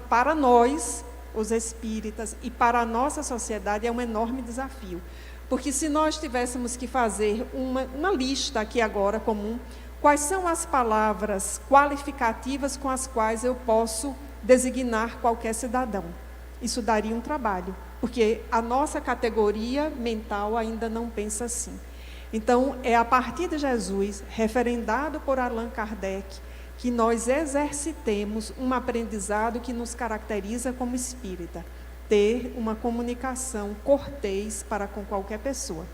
para nós, os espíritas, e para a nossa sociedade, é um enorme desafio. Porque se nós tivéssemos que fazer uma lista aqui agora comum, quais são as palavras qualificativas com as quais eu posso designar qualquer cidadão? Isso daria um trabalho, porque a nossa categoria mental ainda não pensa assim. Então, é a partir de Jesus, referendado por Allan Kardec, que nós exercitemos um aprendizado que nos caracteriza como espírita, ter uma comunicação cortês para com qualquer pessoa.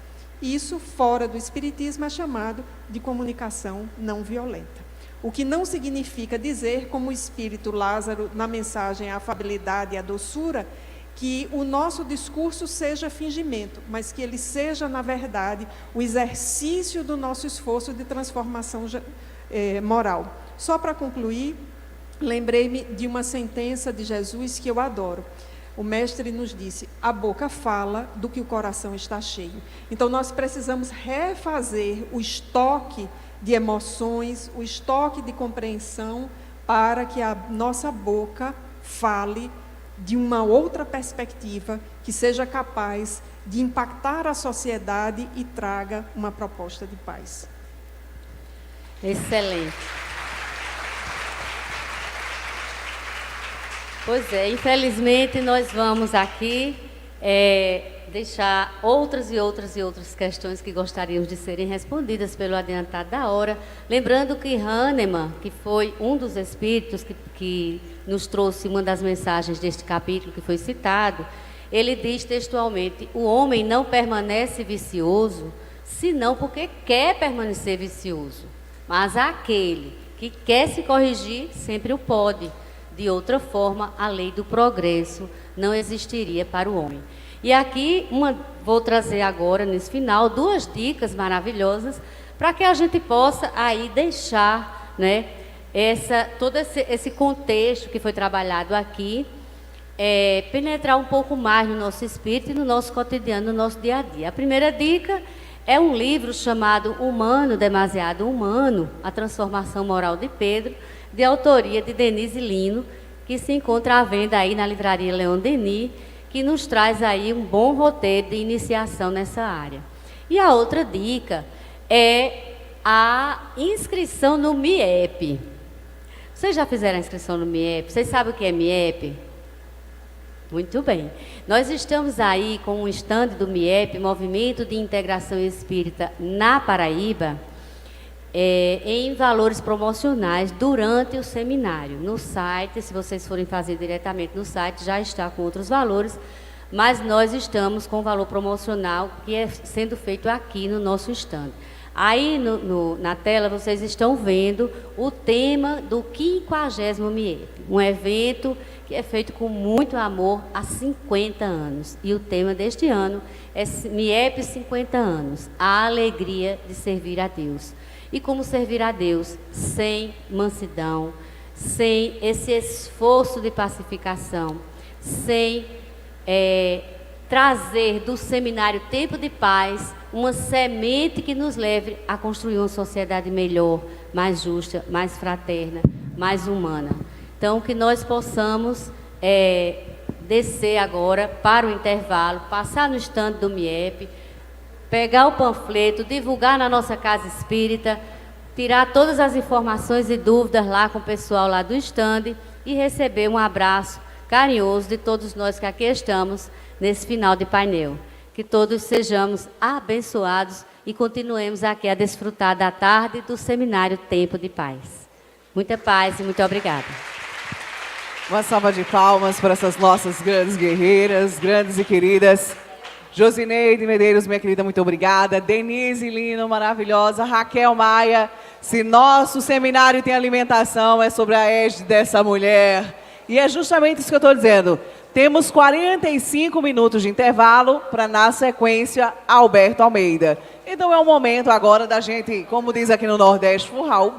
Isso, fora do espiritismo, é chamado de comunicação não violenta. O que não significa dizer, como o espírito Lázaro, na mensagem A Afabilidade e a Doçura, que o nosso discurso seja fingimento, mas que ele seja, na verdade, o exercício do nosso esforço de transformação moral. Só para concluir, lembrei-me de uma sentença de Jesus que eu adoro. o mestre nos disse, a boca fala do que o coração está cheio. Então, nós precisamos refazer o estoque de emoções, o estoque de compreensão, para que a nossa boca fale de uma outra perspectiva, que seja capaz de impactar a sociedade e traga uma proposta de paz. Excelente. Pois é, infelizmente nós vamos aqui deixar outras questões que gostaríamos de serem respondidas pelo adiantado da hora. Lembrando que Hahnemann, que foi um dos espíritos que nos trouxe uma das mensagens deste capítulo que foi citado, ele diz textualmente, o homem não permanece vicioso, senão porque quer permanecer vicioso. Mas aquele que quer se corrigir, sempre o pode. De outra forma, a lei do progresso não existiria para o homem. E aqui, vou trazer agora, nesse final, 2 dicas maravilhosas para que a gente possa aí deixar, né, todo esse contexto que foi trabalhado aqui, penetrar um pouco mais no nosso espírito e no nosso cotidiano, no nosso dia a dia. A primeira dica é um livro chamado Humano, Demasiado Humano, A Transformação Moral de Pedro, de autoria de Denise Lino, que se encontra à venda aí na livraria Leon Denis, que nos traz aí um bom roteiro de iniciação nessa área. E a outra dica é a inscrição no MIEP. Vocês já fizeram a inscrição no MIEP? Vocês sabem o que é MIEP? Muito bem. Nós estamos aí com um stand do MIEP, Movimento de Integração Espírita na Paraíba, em valores promocionais durante o seminário. No site, se vocês forem fazer diretamente no site, já está com outros valores, mas nós estamos com o valor promocional que é sendo feito aqui no nosso stand. Aí na tela vocês estão vendo o tema do 50º MIEP, um evento que é feito com muito amor há 50 anos. E o tema deste ano é MIEP 50 anos, a alegria de servir a Deus. E como servir a Deus sem mansidão, sem esse esforço de pacificação, sem trazer do seminário Tempo de Paz uma semente que nos leve a construir uma sociedade melhor, mais justa, mais fraterna, mais humana. Então, que nós possamos descer agora para o intervalo, passar no stand do MIEP, pegar o panfleto, divulgar na nossa casa espírita, tirar todas as informações e dúvidas lá com o pessoal lá do stand e receber um abraço carinhoso de todos nós que aqui estamos nesse final de painel. Que todos sejamos abençoados e continuemos aqui a desfrutar da tarde do seminário Tempo de Paz. Muita paz e muito obrigada. Uma salva de palmas para essas nossas grandes guerreiras, grandes e queridas. Josineide Medeiros, minha querida, muito obrigada. Denise Lino, maravilhosa. Raquel Maia, se nosso seminário tem alimentação, é sobre a égide dessa mulher. E é justamente isso que eu estou dizendo. Temos 45 minutos de intervalo para, na sequência, Alberto Almeida. Então é o momento agora da gente, como diz aqui no Nordeste, furrar o